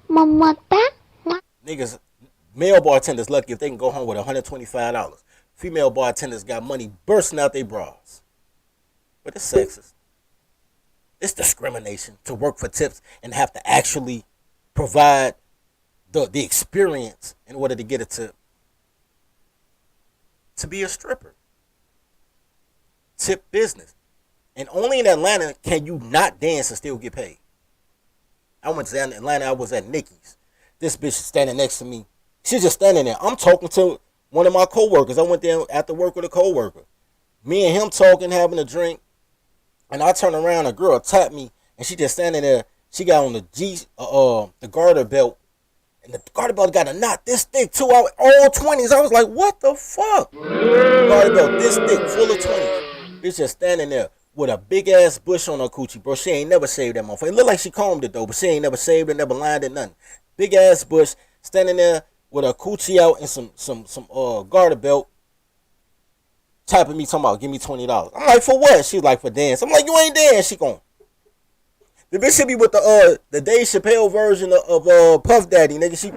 Niggas, male bartenders lucky if they can go home with $125. Female bartenders got money bursting out their bras. But it's sexist. It's discrimination to work for tips and have to actually provide the experience in order to get a tip. To be a stripper. Tip business. And only in Atlanta can you not dance and still get paid. I went to Atlanta, I was at Nikki's. This bitch standing next to me. She's just standing there. I'm talking to one of my coworkers. I went there after work with a coworker. Me and him talking, having a drink. And I turn around, a girl tapped me, and she just standing there. She got on the garter belt. And the garter belt got a knot this thick too. All 20s. I was like, what the fuck? Garter belt this thick, full of 20s. Bitch just standing there with a big ass bush on her coochie, bro. She ain't never shaved that motherfucker. It looked like she combed it though, but she ain't never shaved it, never lined it, nothing. Big ass bush, standing there with her coochie out and some garter belt. Tapping me, talking about, give me $20. I'm like, for what? She's like, for dance. I'm like, you ain't dance. She gone. The bitch should be with the Dave Chappelle version of Puff Daddy, nigga. She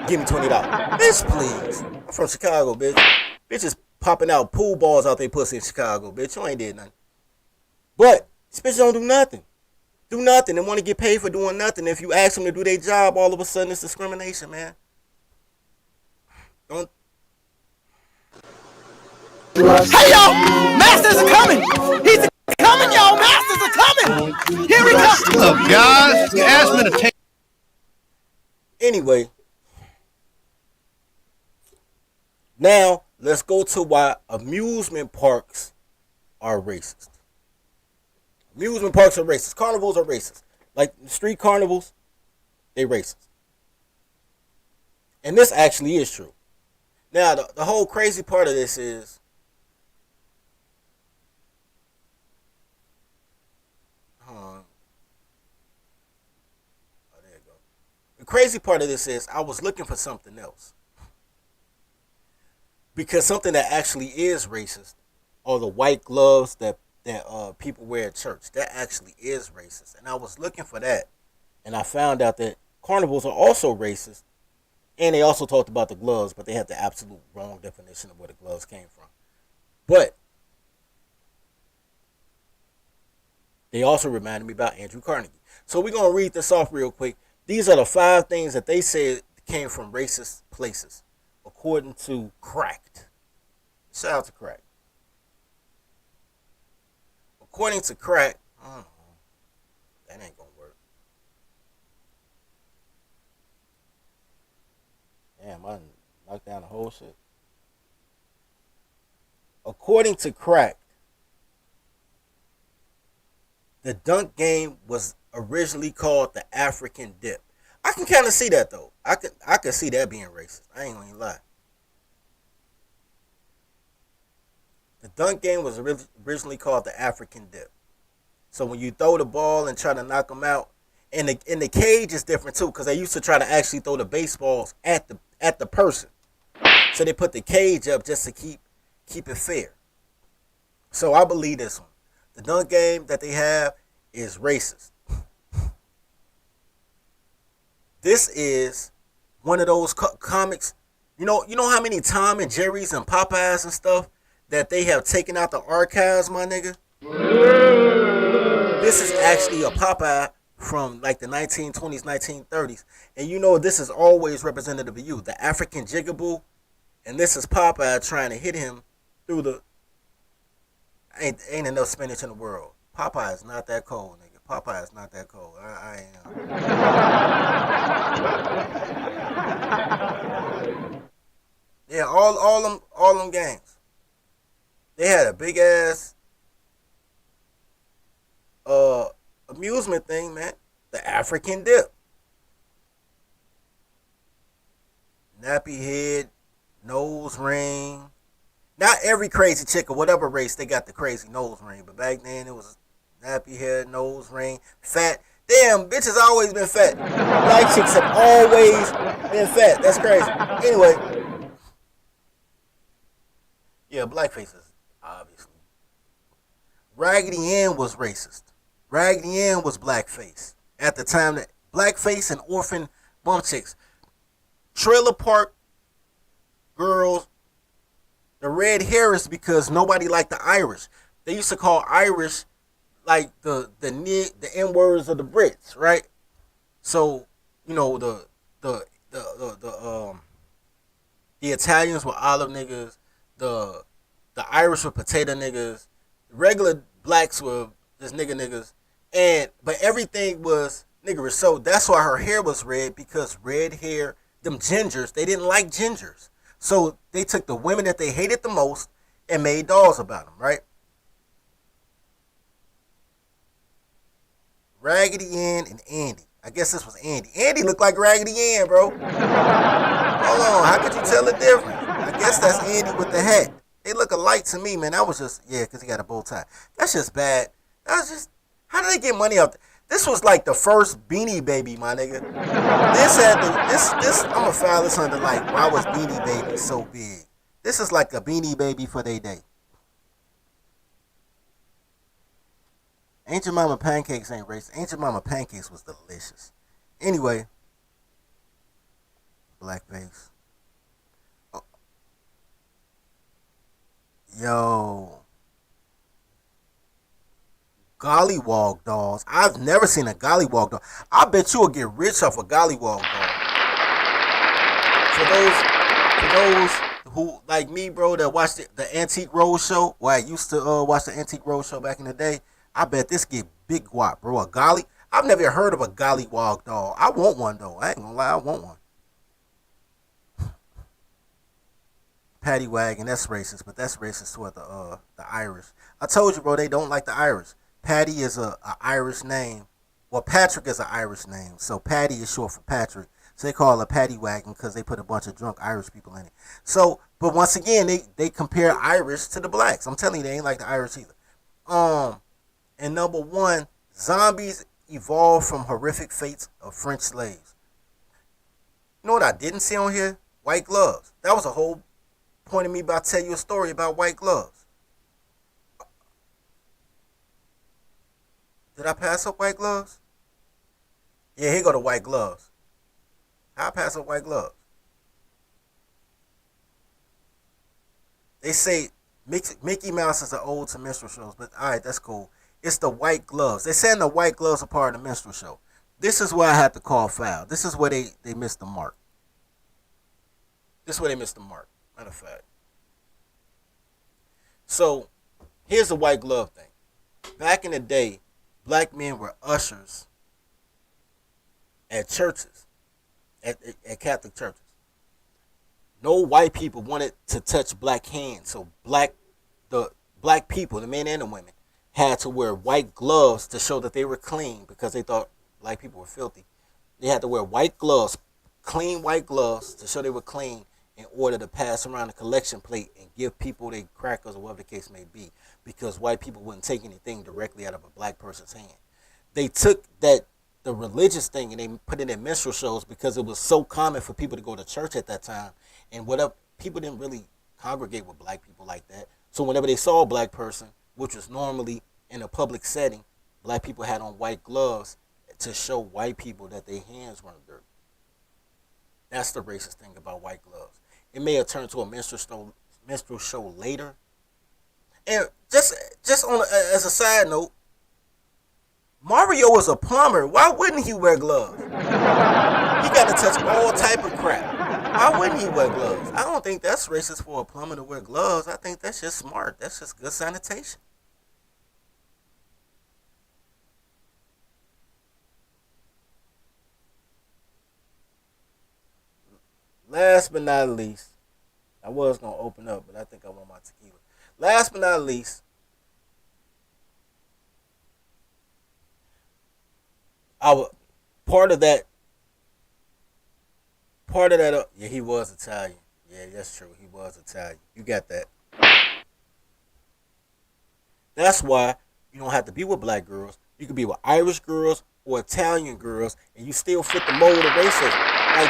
give me $20. Bitch, please. I'm from Chicago, bitch. Bitches popping out pool balls out they pussy in Chicago, bitch. You ain't did nothing. But these bitches don't do nothing. Do nothing and want to get paid for doing nothing. If you ask them to do their job, all of a sudden it's discrimination, man. Don't. Hey, y'all! Masters are coming! He's coming, y'all! Masters are coming! Here we go! Look, guys, you asked me to take... Anyway. Now, let's go to why amusement parks are racist. Amusement parks are racist. Carnivals are racist. Like street carnivals, they racist. And this actually is true. Now, the whole crazy part of this is, there you go. The crazy part of this is I was looking for something else. Because something that actually is racist are the white gloves that people wear at church. That actually is racist. And I was looking for that. And I found out that carnivals are also racist. And they also talked about the gloves, but they had the absolute wrong definition of where the gloves came from. But they also reminded me about Andrew Carnegie. So we're going to read this off real quick. These are the 5 things that they said came from racist places, according to Cracked. Shout out to Cracked. According to Cracked, I don't know, that ain't going to work. Damn, I knocked down the whole shit. According to Cracked, the dunk game was originally called the African dip. I can kind of see that though. I could see that being racist. I ain't gonna lie. The dunk game was originally called the African dip. So when you throw the ball and try to knock them out, and the cage is different too, because they used to try to actually throw the baseballs at the person. So they put the cage up just to keep it fair. So I believe this one. The dunk game that they have is racist. This is one of those comics. You know how many Tom and Jerry's and Popeyes and stuff that they have taken out the archives, my nigga? This is actually a Popeye from like the 1920s, 1930s. And you know this is always representative of you. The African Jigaboo. And this is Popeye trying to hit him through the... Ain't enough spinach in the world. Popeye is not that cold, nigga. Popeye is not that cold. I am. Yeah, all them games. They had a big ass amusement thing, man. The African dip. Nappy head, nose ring. Not every crazy chick or whatever race they got the crazy nose ring, but back then it was nappy head, nose ring, fat. Damn, bitches always been fat. Black chicks have always been fat. That's crazy. Anyway, yeah, blackfaces, obviously. Raggedy Ann was racist. Raggedy Ann was blackface at the time. That blackface and orphan bum chicks, trailer park girls. The red hair is because nobody liked the Irish. They used to call Irish like the N words of the Brits, right? So you know the Italians were olive niggas. The Irish were potato niggas. The regular blacks were just niggas. But everything was niggerish. So that's why her hair was red, because red hair, them gingers, they didn't like gingers. So they took the women that they hated the most and made dolls about them, right? Raggedy Ann and Andy. I guess this was Andy. Andy looked like Raggedy Ann, bro. Hold on, how could you tell the difference? I guess that's Andy with the hat. They look alike to me, man. That was just, yeah, because he got a bow tie. That's just bad. That was just, how did they get money out there? This was like the first Beanie Baby, my nigga. I'm gonna file this under like, why was Beanie Baby so big? This is like a Beanie Baby for their day. Ancient Mama Pancakes ain't racist. Ancient Mama Pancakes was delicious. Anyway, blackface. Oh. Yo. Gollywog dolls. I've never seen a gollywog doll. I bet you will get rich off a gollywog doll. For those who like me, bro, that watched the Antique Roadshow, well, I used to watch the Antique Roadshow back in the day. I bet this get big guap, bro. A golly. I've never heard of a gollywog doll. I want one though. I ain't gonna lie, I want one. Paddy wagon, that's racist, but that's racist toward the Irish. I told you, bro, they don't like the Irish. Paddy is a Irish name. Well, Patrick is an Irish name, so Paddy is short for Patrick. So they call it a paddy wagon because they put a bunch of drunk Irish people in it. So, but once again, they compare Irish to the blacks. I'm telling you, they ain't like the Irish either. And number one, zombies evolved from horrific fates of French slaves. You know what I didn't see on here? White gloves. That was a whole point of me about to tell you a story about white gloves. Did I pass up white gloves? Yeah, here go the white gloves. How I pass up white gloves? They say Mickey Mouse is an ode to minstrel shows, but alright, that's cool. It's the white gloves. They're saying the white gloves are part of the minstrel show. This is where I had to call foul. This is where they missed the mark. This is where they missed the mark. Matter of fact. So, here's the white glove thing. Back in the day, black men were ushers at churches, at Catholic churches. No white people wanted to touch black hands, so the black people, the men and the women, had to wear white gloves to show that they were clean because they thought black people were filthy. They had to wear white gloves, clean white gloves, to show they were clean in order to pass around a collection plate and give people their crackers or whatever the case may be, because white people wouldn't take anything directly out of a black person's hand. They took the religious thing and they put it in minstrel shows because it was so common for people to go to church at that time, and whatever, people didn't really congregate with black people like that. So whenever they saw a black person, which was normally in a public setting, black people had on white gloves to show white people that their hands weren't dirty. That's the racist thing about white gloves. It may have turned to a minstrel show later. And just on as a side note, Mario is a plumber. Why wouldn't he wear gloves? He got to touch all type of crap. Why wouldn't he wear gloves? I don't think that's racist for a plumber to wear gloves. I think that's just smart. That's just good sanitation. last but not least, I was gonna open up, but I think I want my tequila. Last but not least, our part of that. Yeah, he was Italian. Yeah, that's true. He was Italian. You got that. That's why you don't have to be with black girls. You can be with Irish girls or Italian girls, and you still fit the mold of racism. Like,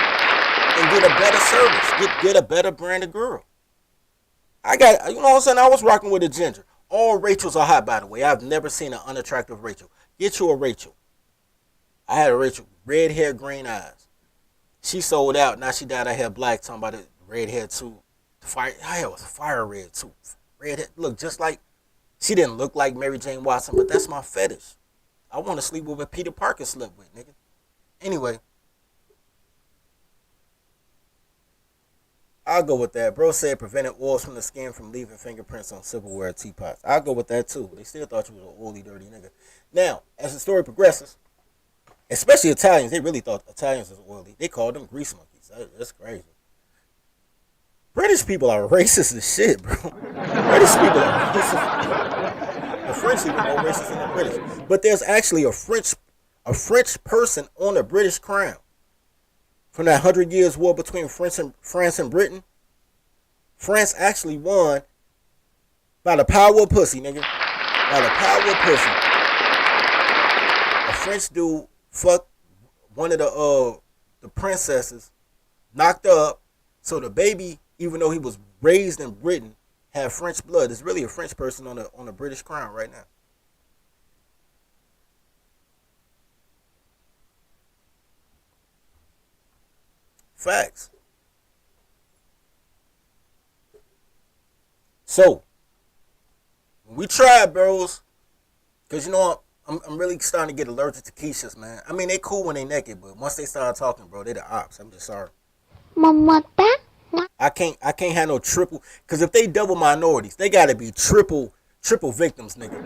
and get a better service. Get a better brand of girl. You know what I'm saying? I was rocking with a ginger. All Rachels are hot, by the way. I've never seen an unattractive Rachel. Get you a Rachel. I had a Rachel, red hair, green eyes. She sold out. Now she dyed her hair black. Talking about it, red hair too. Her hair was fire red too. Red hair, look just like. She didn't look like Mary Jane Watson, but that's my fetish. I want to sleep with what Peter Parker slept with, nigga. Anyway, I'll go with that. Bro said prevented oils from the skin from leaving fingerprints on silverware teapots. I'll go with that too. They still thought you was an oily, dirty nigga. Now, as the story progresses, especially Italians, they really thought Italians was oily. They called them grease monkeys. That's crazy. British people are racist as shit, bro. British people are racist. The French even more racist than the British. But there's actually a French person on the British crown. From that 100 Years' War between France and Britain, France actually won by the power of pussy, nigga. By the power of pussy. A French dude fucked one of the princesses, knocked her up, so the baby, even though he was raised in Britain, had French blood. There's really a French person on the British crown right now. Facts. So, we tried, bros, because you know I'm really starting to get allergic to quiches, man. I mean, they cool when they naked, but once they start talking, bro, they the ops. I'm just sorry. I can't have no triple, because if they double minorities, they gotta be triple victims, nigga.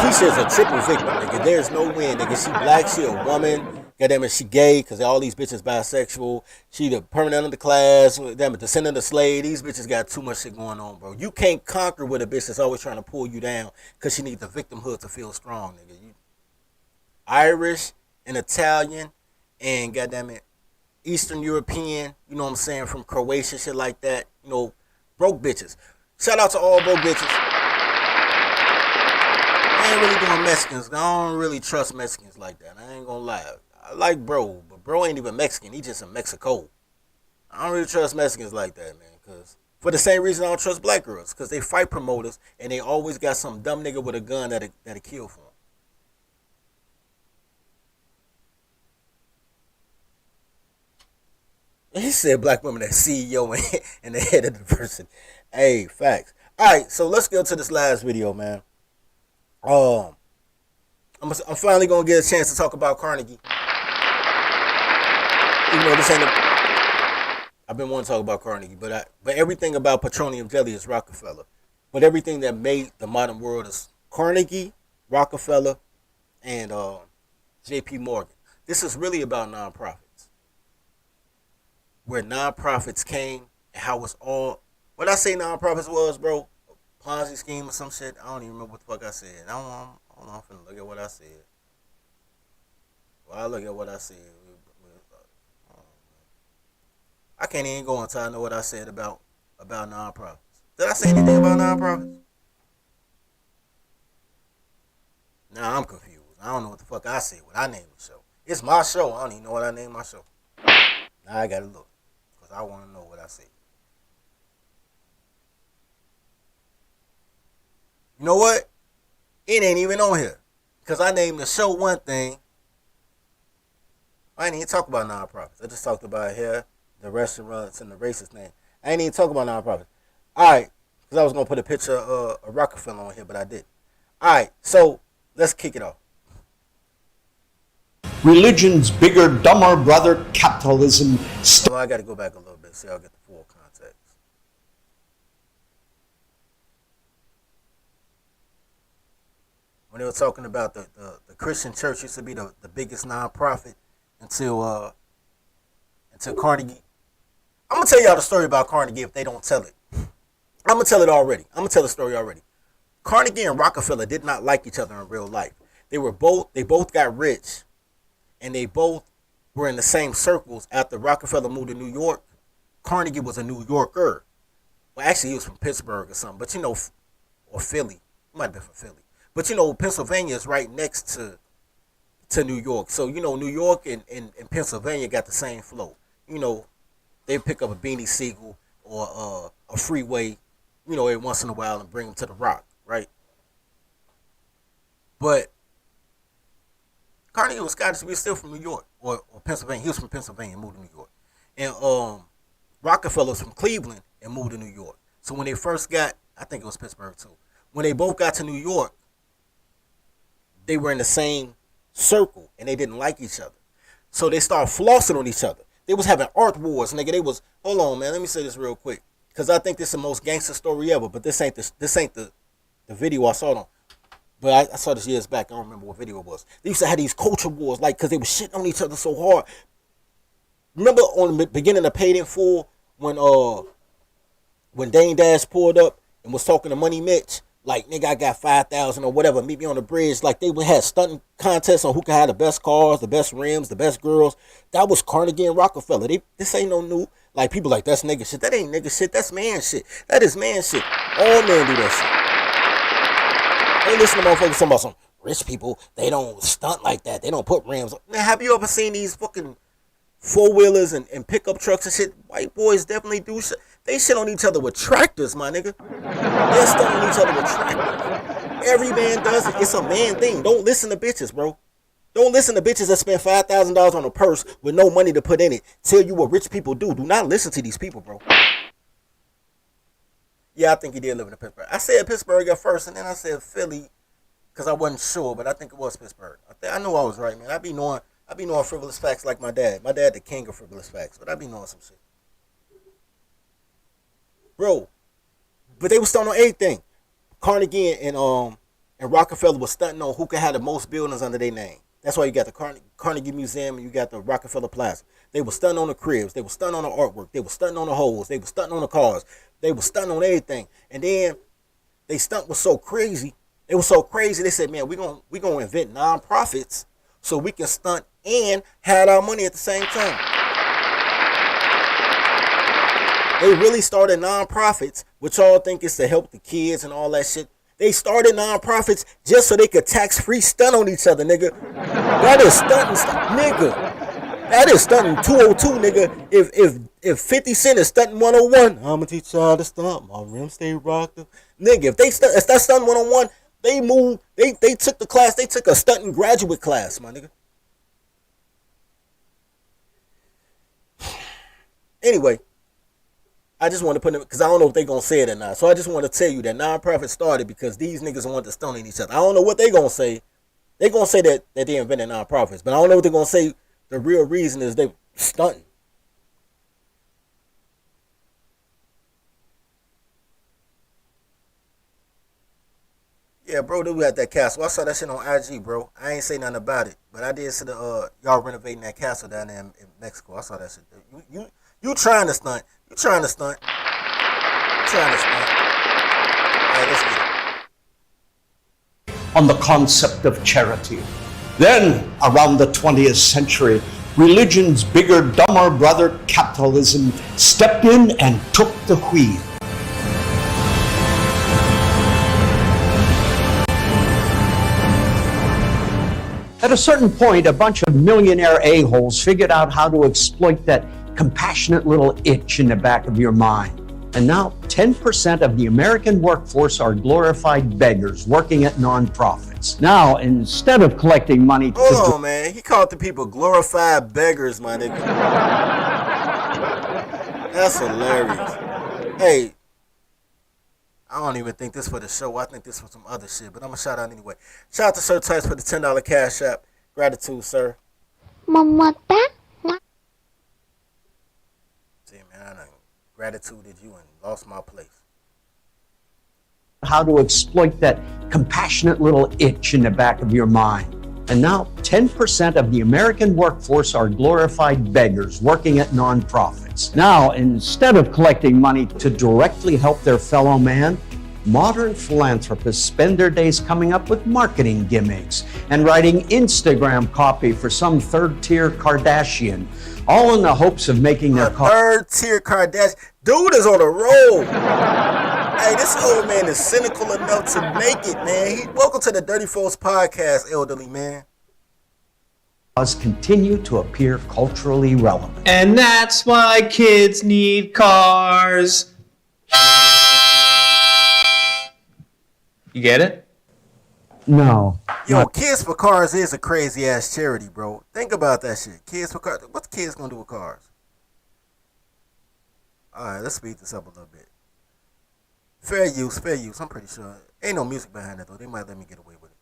Keisha's a triple victim, nigga. There's no win, nigga. She black, she a woman. Goddamn it, she gay, because all these bitches bisexual. She the permanent underclass. Damn it, descendant of slave. These bitches got too much shit going on, bro. You can't conquer with a bitch that's always trying to pull you down, because she needs the victimhood to feel strong, nigga. You Irish and Italian and goddamn it, Eastern European, you know what I'm saying, from Croatia, shit like that. You know, broke bitches. Shout out to all broke bitches. I ain't really doing Mexicans. I don't really trust Mexicans like that. I ain't gonna lie. I like bro, but bro ain't even Mexican. He just in Mexico. I don't really trust Mexicans like that, man. Cause for the same reason I don't trust black girls. Cause they fight promoters and they always got some dumb nigga with a gun that'll kill for them. He said black women that CEO and the head of the person. Hey, facts. Alright, so let's go to this last video, man. I'm finally gonna get a chance to talk about Carnegie. Even though this ain't I've been wanting to talk about Carnegie, but everything about petroleum jelly is Rockefeller. But everything that made the modern world is Carnegie, Rockefeller, and J.P. Morgan. This is really about nonprofits. Where nonprofits came and how it's all. What I say nonprofits was, bro, Ponzi scheme or some shit. I don't even remember what the fuck I said. I don't know. I'm finna look at what I said. Well, I look at what I said. I can't even go until I know what I said about nonprofits. Did I say anything about nonprofits? Nah, I'm confused. I don't know what the fuck I said. What I named the show. It's my show. I don't even know what I named my show. Now I gotta look, because I want to know what I said. You know what? It ain't even on here. Because I named the show one thing. I ain't even talk about nonprofits. I just talked about here, the restaurants, and the racist name. I ain't even talk about nonprofits. Alright. Because I was going to put a picture of Rockefeller on here, but I didn't. Alright. So, let's kick it off. Religion's bigger, dumber brother, capitalism. So I got to go back a little bit so y'all get the full context. When they were talking about the Christian church used to be the biggest nonprofit until Carnegie. I'm gonna tell y'all the story about Carnegie if they don't tell it. I'm gonna tell it already. I'm gonna tell the story already. Carnegie and Rockefeller did not like each other in real life. They both got rich, and they both were in the same circles. After Rockefeller moved to New York, Carnegie was a New Yorker. Well, actually, he was from Pittsburgh or something, but or Philly. He might have been from Philly. But Pennsylvania is right next to New York. So, New York and Pennsylvania got the same flow. They pick up a Beanie Siegel or a Freeway, every once in a while and bring them to the Rock, right? But Carnegie was Scottish. He was still from New York or Pennsylvania. He was from Pennsylvania and moved to New York. And Rockefeller was from Cleveland and moved to New York. So when they first got, I think it was Pittsburgh too. When they both got to New York, they were in the same circle and they didn't like each other. So they started flossing on each other. They was having art wars, nigga. They was, hold on, man. Let me say this real quick, because I think this is the most gangster story ever. But this ain't the video I saw it on. But I saw this years back. I don't remember what video it was. They used to have these culture wars, like, because they was shitting on each other so hard. Remember on the beginning of Paid in Full when Dane Dash pulled up and was talking to Money Mitch, like, nigga, I got 5,000 or whatever, meet me on the bridge. Like, they had stunting contests on who could have the best cars, the best rims, the best girls. That was Carnegie and Rockefeller. This ain't no new, like, people like, that's nigga shit. That ain't nigga shit. That's man shit. That is man shit. All men do that shit. Don't listen to motherfuckers talking about some rich people. They don't stunt like that. They don't put rims on. Man, have you ever seen these fucking four-wheelers and pickup trucks and shit? White boys definitely do shit. They shit on each other with tractors, my nigga. They're stunt on each other with tractors. Every man does it. It's a man thing. Don't listen to bitches, bro. Don't listen to bitches that spend $5,000 on a purse with no money to put in it. Tell you what rich people do. Do not listen to these people, bro. Yeah, I think he did live in Pittsburgh. I said Pittsburgh at first, and then I said Philly because I wasn't sure, but I think it was Pittsburgh. I knew I was right, man. I be knowing frivolous facts like my dad. My dad, the king of frivolous facts, but I be knowing some shit. Bro, but they were stunting on everything. Carnegie and Rockefeller was stunting on who could have the most buildings under their name. That's why you got the Carnegie Museum and you got the Rockefeller Plaza. They were stunting on the cribs. They were stunting on the artwork. They were stunting on the hoes. They were stunting on the cars. They were stunting on everything. And then they stunt was so crazy. It was so crazy. They said, man, we gonna invent nonprofits so we can stunt and have our money at the same time. They really started nonprofits, which y'all think is to help the kids and all that shit. They started nonprofits just so they could tax-free stunt on each other, nigga. That is stunting, nigga. That is stunting 202, nigga. If 50 Cent is stunting 101, I'ma teach y'all to stunt. My rims stay rocked up. Nigga, if that's stunting 101, they moved, they took the class, they took a stunting graduate class, my nigga. Anyway, I just want to put it, because I don't know if they're going to say it or not. So I just want to tell you that nonprofit started because these niggas want to stone each other. I don't know what they're going to say. They're going to say that they invented nonprofits, but I don't know what they're going to say. The real reason is they stunting. Yeah, bro, they were at that castle. I saw that shit on IG, bro. I ain't say nothing about it, but I did see the y'all renovating that castle down there in Mexico. I saw that shit. You trying to stunt. You trying to stunt. You trying to stunt. All right, let's get it. On the concept of charity. Then, around the 20th century, religion's bigger, dumber brother, capitalism, stepped in and took the wheel. At a certain point, a bunch of millionaire a-holes figured out how to exploit that compassionate little itch in the back of your mind. And now 10% of the American workforce are glorified beggars working at nonprofits. Now, instead of collecting money... Hold on, man. He called the people glorified beggars, my nigga. That's hilarious. Hey, I don't even think this for the show. I think this for some other shit, but I'm going to shout out anyway. Shout out to Sir Tice for the $10 cash app. Gratitude, sir. Mamata. See, man, I done gratituded you and lost my place. How to exploit that compassionate little itch in the back of your mind. And now 10% of the American workforce are glorified beggars working at nonprofits. Now, instead of collecting money to directly help their fellow man, modern philanthropists spend their days coming up with marketing gimmicks and writing Instagram copy for some third-tier Kardashian, all in the hopes of making their third-tier Kardashian. Dude is on a roll. Hey, this old man is cynical enough to make it, man. Welcome to the Dirty Folks Podcast, elderly man. Continue to appear culturally relevant. And that's why kids need cars. You get it? No. Yo, Kids for Cars is a crazy ass charity, bro. Think about that shit. Kids for Cars. What's kids gonna do with cars? Alright, let's speed this up a little bit. Fair use. I'm pretty sure. Ain't no music behind it though. They might let me get away with it.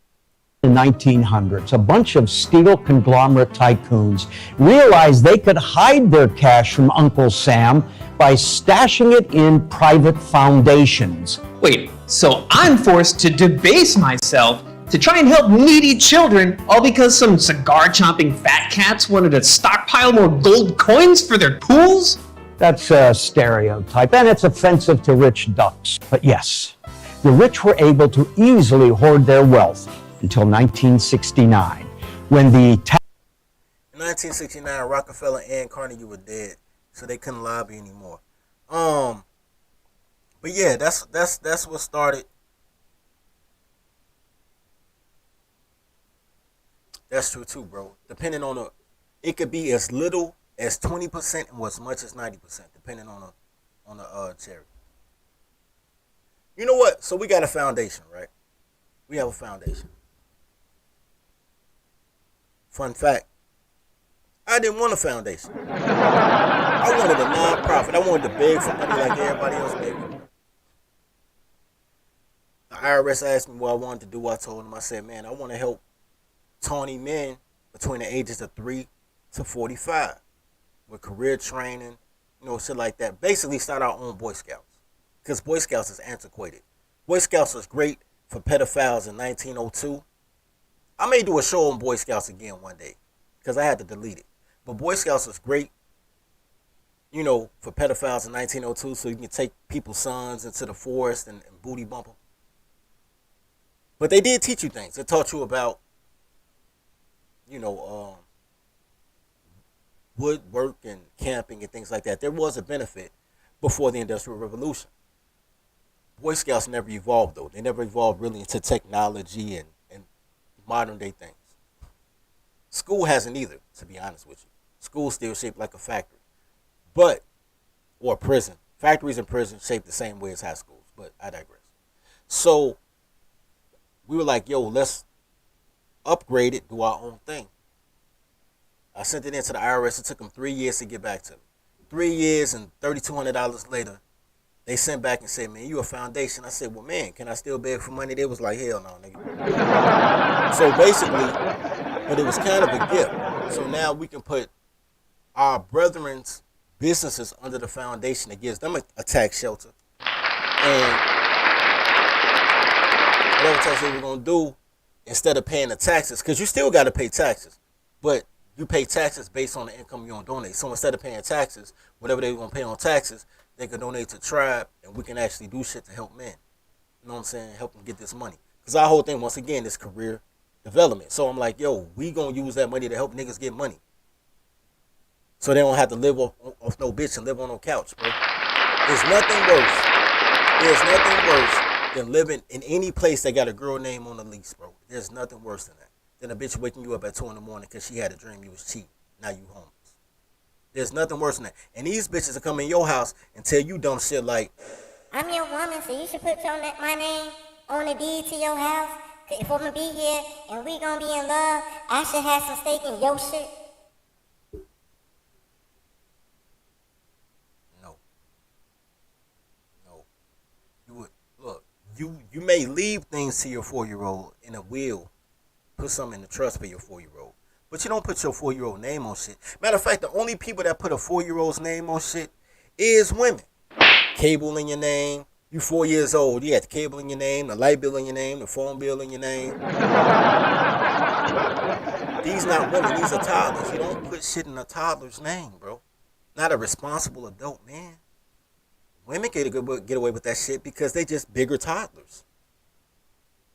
In the 1900s, a bunch of steel conglomerate tycoons realized they could hide their cash from Uncle Sam by stashing it in private foundations. Wait, so I'm forced to debase myself to try and help needy children, all because some cigar-chomping fat cats wanted to stockpile more gold coins for their pools? That's a stereotype, and it's offensive to rich ducks. But yes, the rich were able to easily hoard their wealth until 1969, when the In 1969, Rockefeller and Carnegie were dead, so they couldn't lobby anymore. But yeah, that's what started. That's true too, bro. Depending on it could be as little as 20% or as much as 90%, depending on the charity. You know what? So we got a foundation, right? We have a foundation. Fun fact, I didn't want a foundation. I wanted a non-profit. I wanted to beg for money like everybody else, baby. The IRS asked me what I wanted to do. I told them, I said, man, I want to help tawny men between the ages of 3 to 45 with career training, shit like that. Basically start our own Boy Scouts, because Boy Scouts is antiquated. Boy Scouts was great for pedophiles in 1902. I may do a show on Boy Scouts again one day, because I had to delete it. But Boy Scouts was great, for pedophiles in 1902, so you can take people's sons into the forest and booty bump them. But they did teach you things. It taught you about, woodwork and camping and things like that. There was a benefit before the Industrial Revolution. Boy Scouts never evolved, though. They never evolved really into technology and modern day things. School hasn't either, to be honest with you. School's still shaped like a factory, or a prison. Factories and prisons shaped the same way as high schools, but I digress. So we were like, yo, let's upgrade it, do our own thing. I sent it into the IRS. It took them 3 years to get back to me. 3 years and $3,200 later, they sent back and said, man, you a foundation. I said, well, man, can I still beg for money? They was like, hell no, nigga. So basically, but it was kind of a gift. So now we can put our brethren's businesses under the foundation that gives them a tax shelter. And whatever tax they were going to do, instead of paying the taxes, because you still got to pay taxes, but you pay taxes based on the income you're going to donate. So instead of paying taxes, whatever they're going to pay on taxes, they can donate to Tribe, and we can actually do shit to help men. You know what I'm saying? Help them get this money. Because our whole thing, once again, is career development. So I'm like, yo, we going to use that money to help niggas get money. So they don't have to live off no bitch and live on no couch, bro. There's nothing worse than living in any place that got a girl name on the lease, bro. There's nothing worse than that. Than a bitch waking you up at 2 in the morning because she had a dream you was cheating. Now you homeless. There's nothing worse than that. And these bitches will come in your house and tell you dumb shit like, I'm your woman, so you should put my name on the deed to your house. Cause if I'm gonna be here and we gonna be in love, I should have some stake in your shit. No. You would look. You may leave things to your 4-year-old in a will. Put something in the trust for your 4-year-old. But you don't put your 4-year-old name on shit. Matter of fact, the only people that put a 4-year-old's name on shit is women. Cable in your name. You 4 years old. You got the cable in your name, the light bill in your name, the phone bill in your name. These not women, these are toddlers. You don't put shit in a toddler's name, bro. Not a responsible adult man. Women get away with that shit because they just bigger toddlers.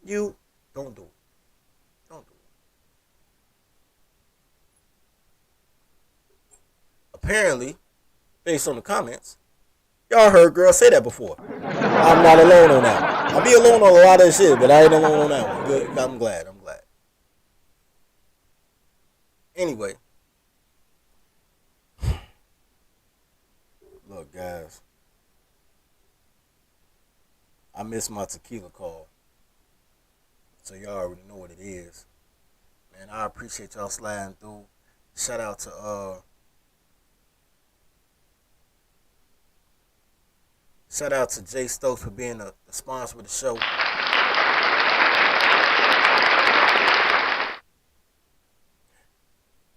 You don't do it. Don't do it. Apparently, based on the comments, y'all heard girls say that before. I'm not alone on that. I'll be alone on a lot of shit, but I ain't alone on that one. Good. I'm glad. Anyway. Look, guys. I missed my tequila call. So y'all already know what it is. Man, I appreciate y'all sliding through. Shout out to Jay Stokes for being the sponsor of the show.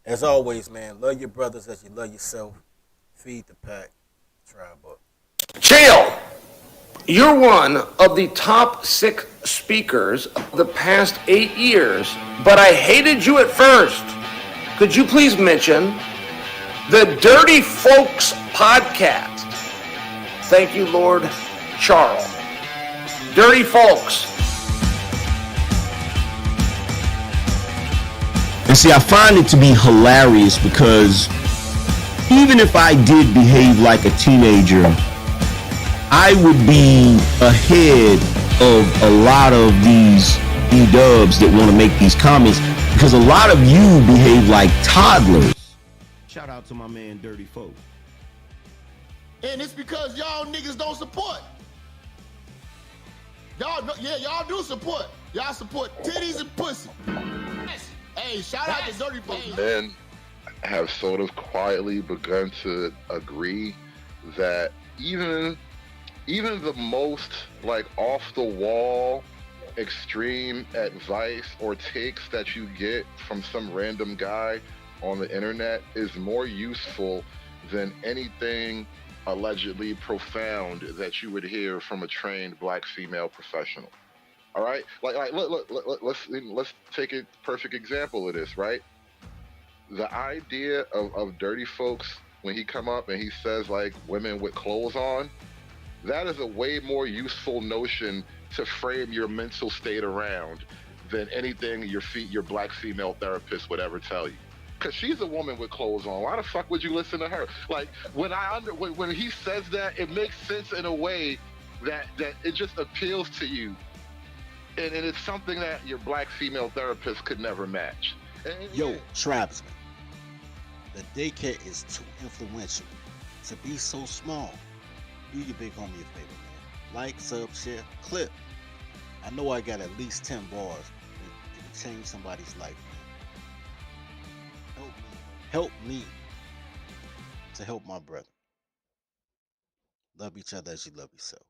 As always, man, love your brothers as you love yourself. Feed the pack. Tribe up. Chill! You're one of the top 6 speakers of the past 8 years, but I hated you at first. Could you please mention the Dirty Folks podcast? Thank you, Lord Charles. Dirty Folks. And see, I find it to be hilarious because even if I did behave like a teenager, I would be ahead of a lot of these E-dubs that want to make these comments because a lot of you behave like toddlers. Shout out to my man Dirty Folk. And it's because y'all niggas don't support. Y'all do support. Y'all support titties and pussy. Hey, shout out to Dirty Folks. Men have sort of quietly begun to agree that even the most like off the wall extreme advice or takes that you get from some random guy on the internet is more useful than anything allegedly profound that you would hear from a trained black female professional. All right, like let's take a perfect example of this, right? The idea of Dirty Folks when he come up and he says like women with clothes on, that is a way more useful notion to frame your mental state around than anything your black female therapist would ever tell you. Cause she's a woman with clothes on. Why the fuck would you listen to her? Like when he says that, it makes sense in a way that it just appeals to you, and it's something that your black female therapist could never match. Yo, tribesman, the daycare is too influential to be so small. Do your big homie a favor, man. Like, sub, share, clip. I know I got at least 10 bars that can change somebody's life, man. Help me to help my brother. Love each other as you love yourself.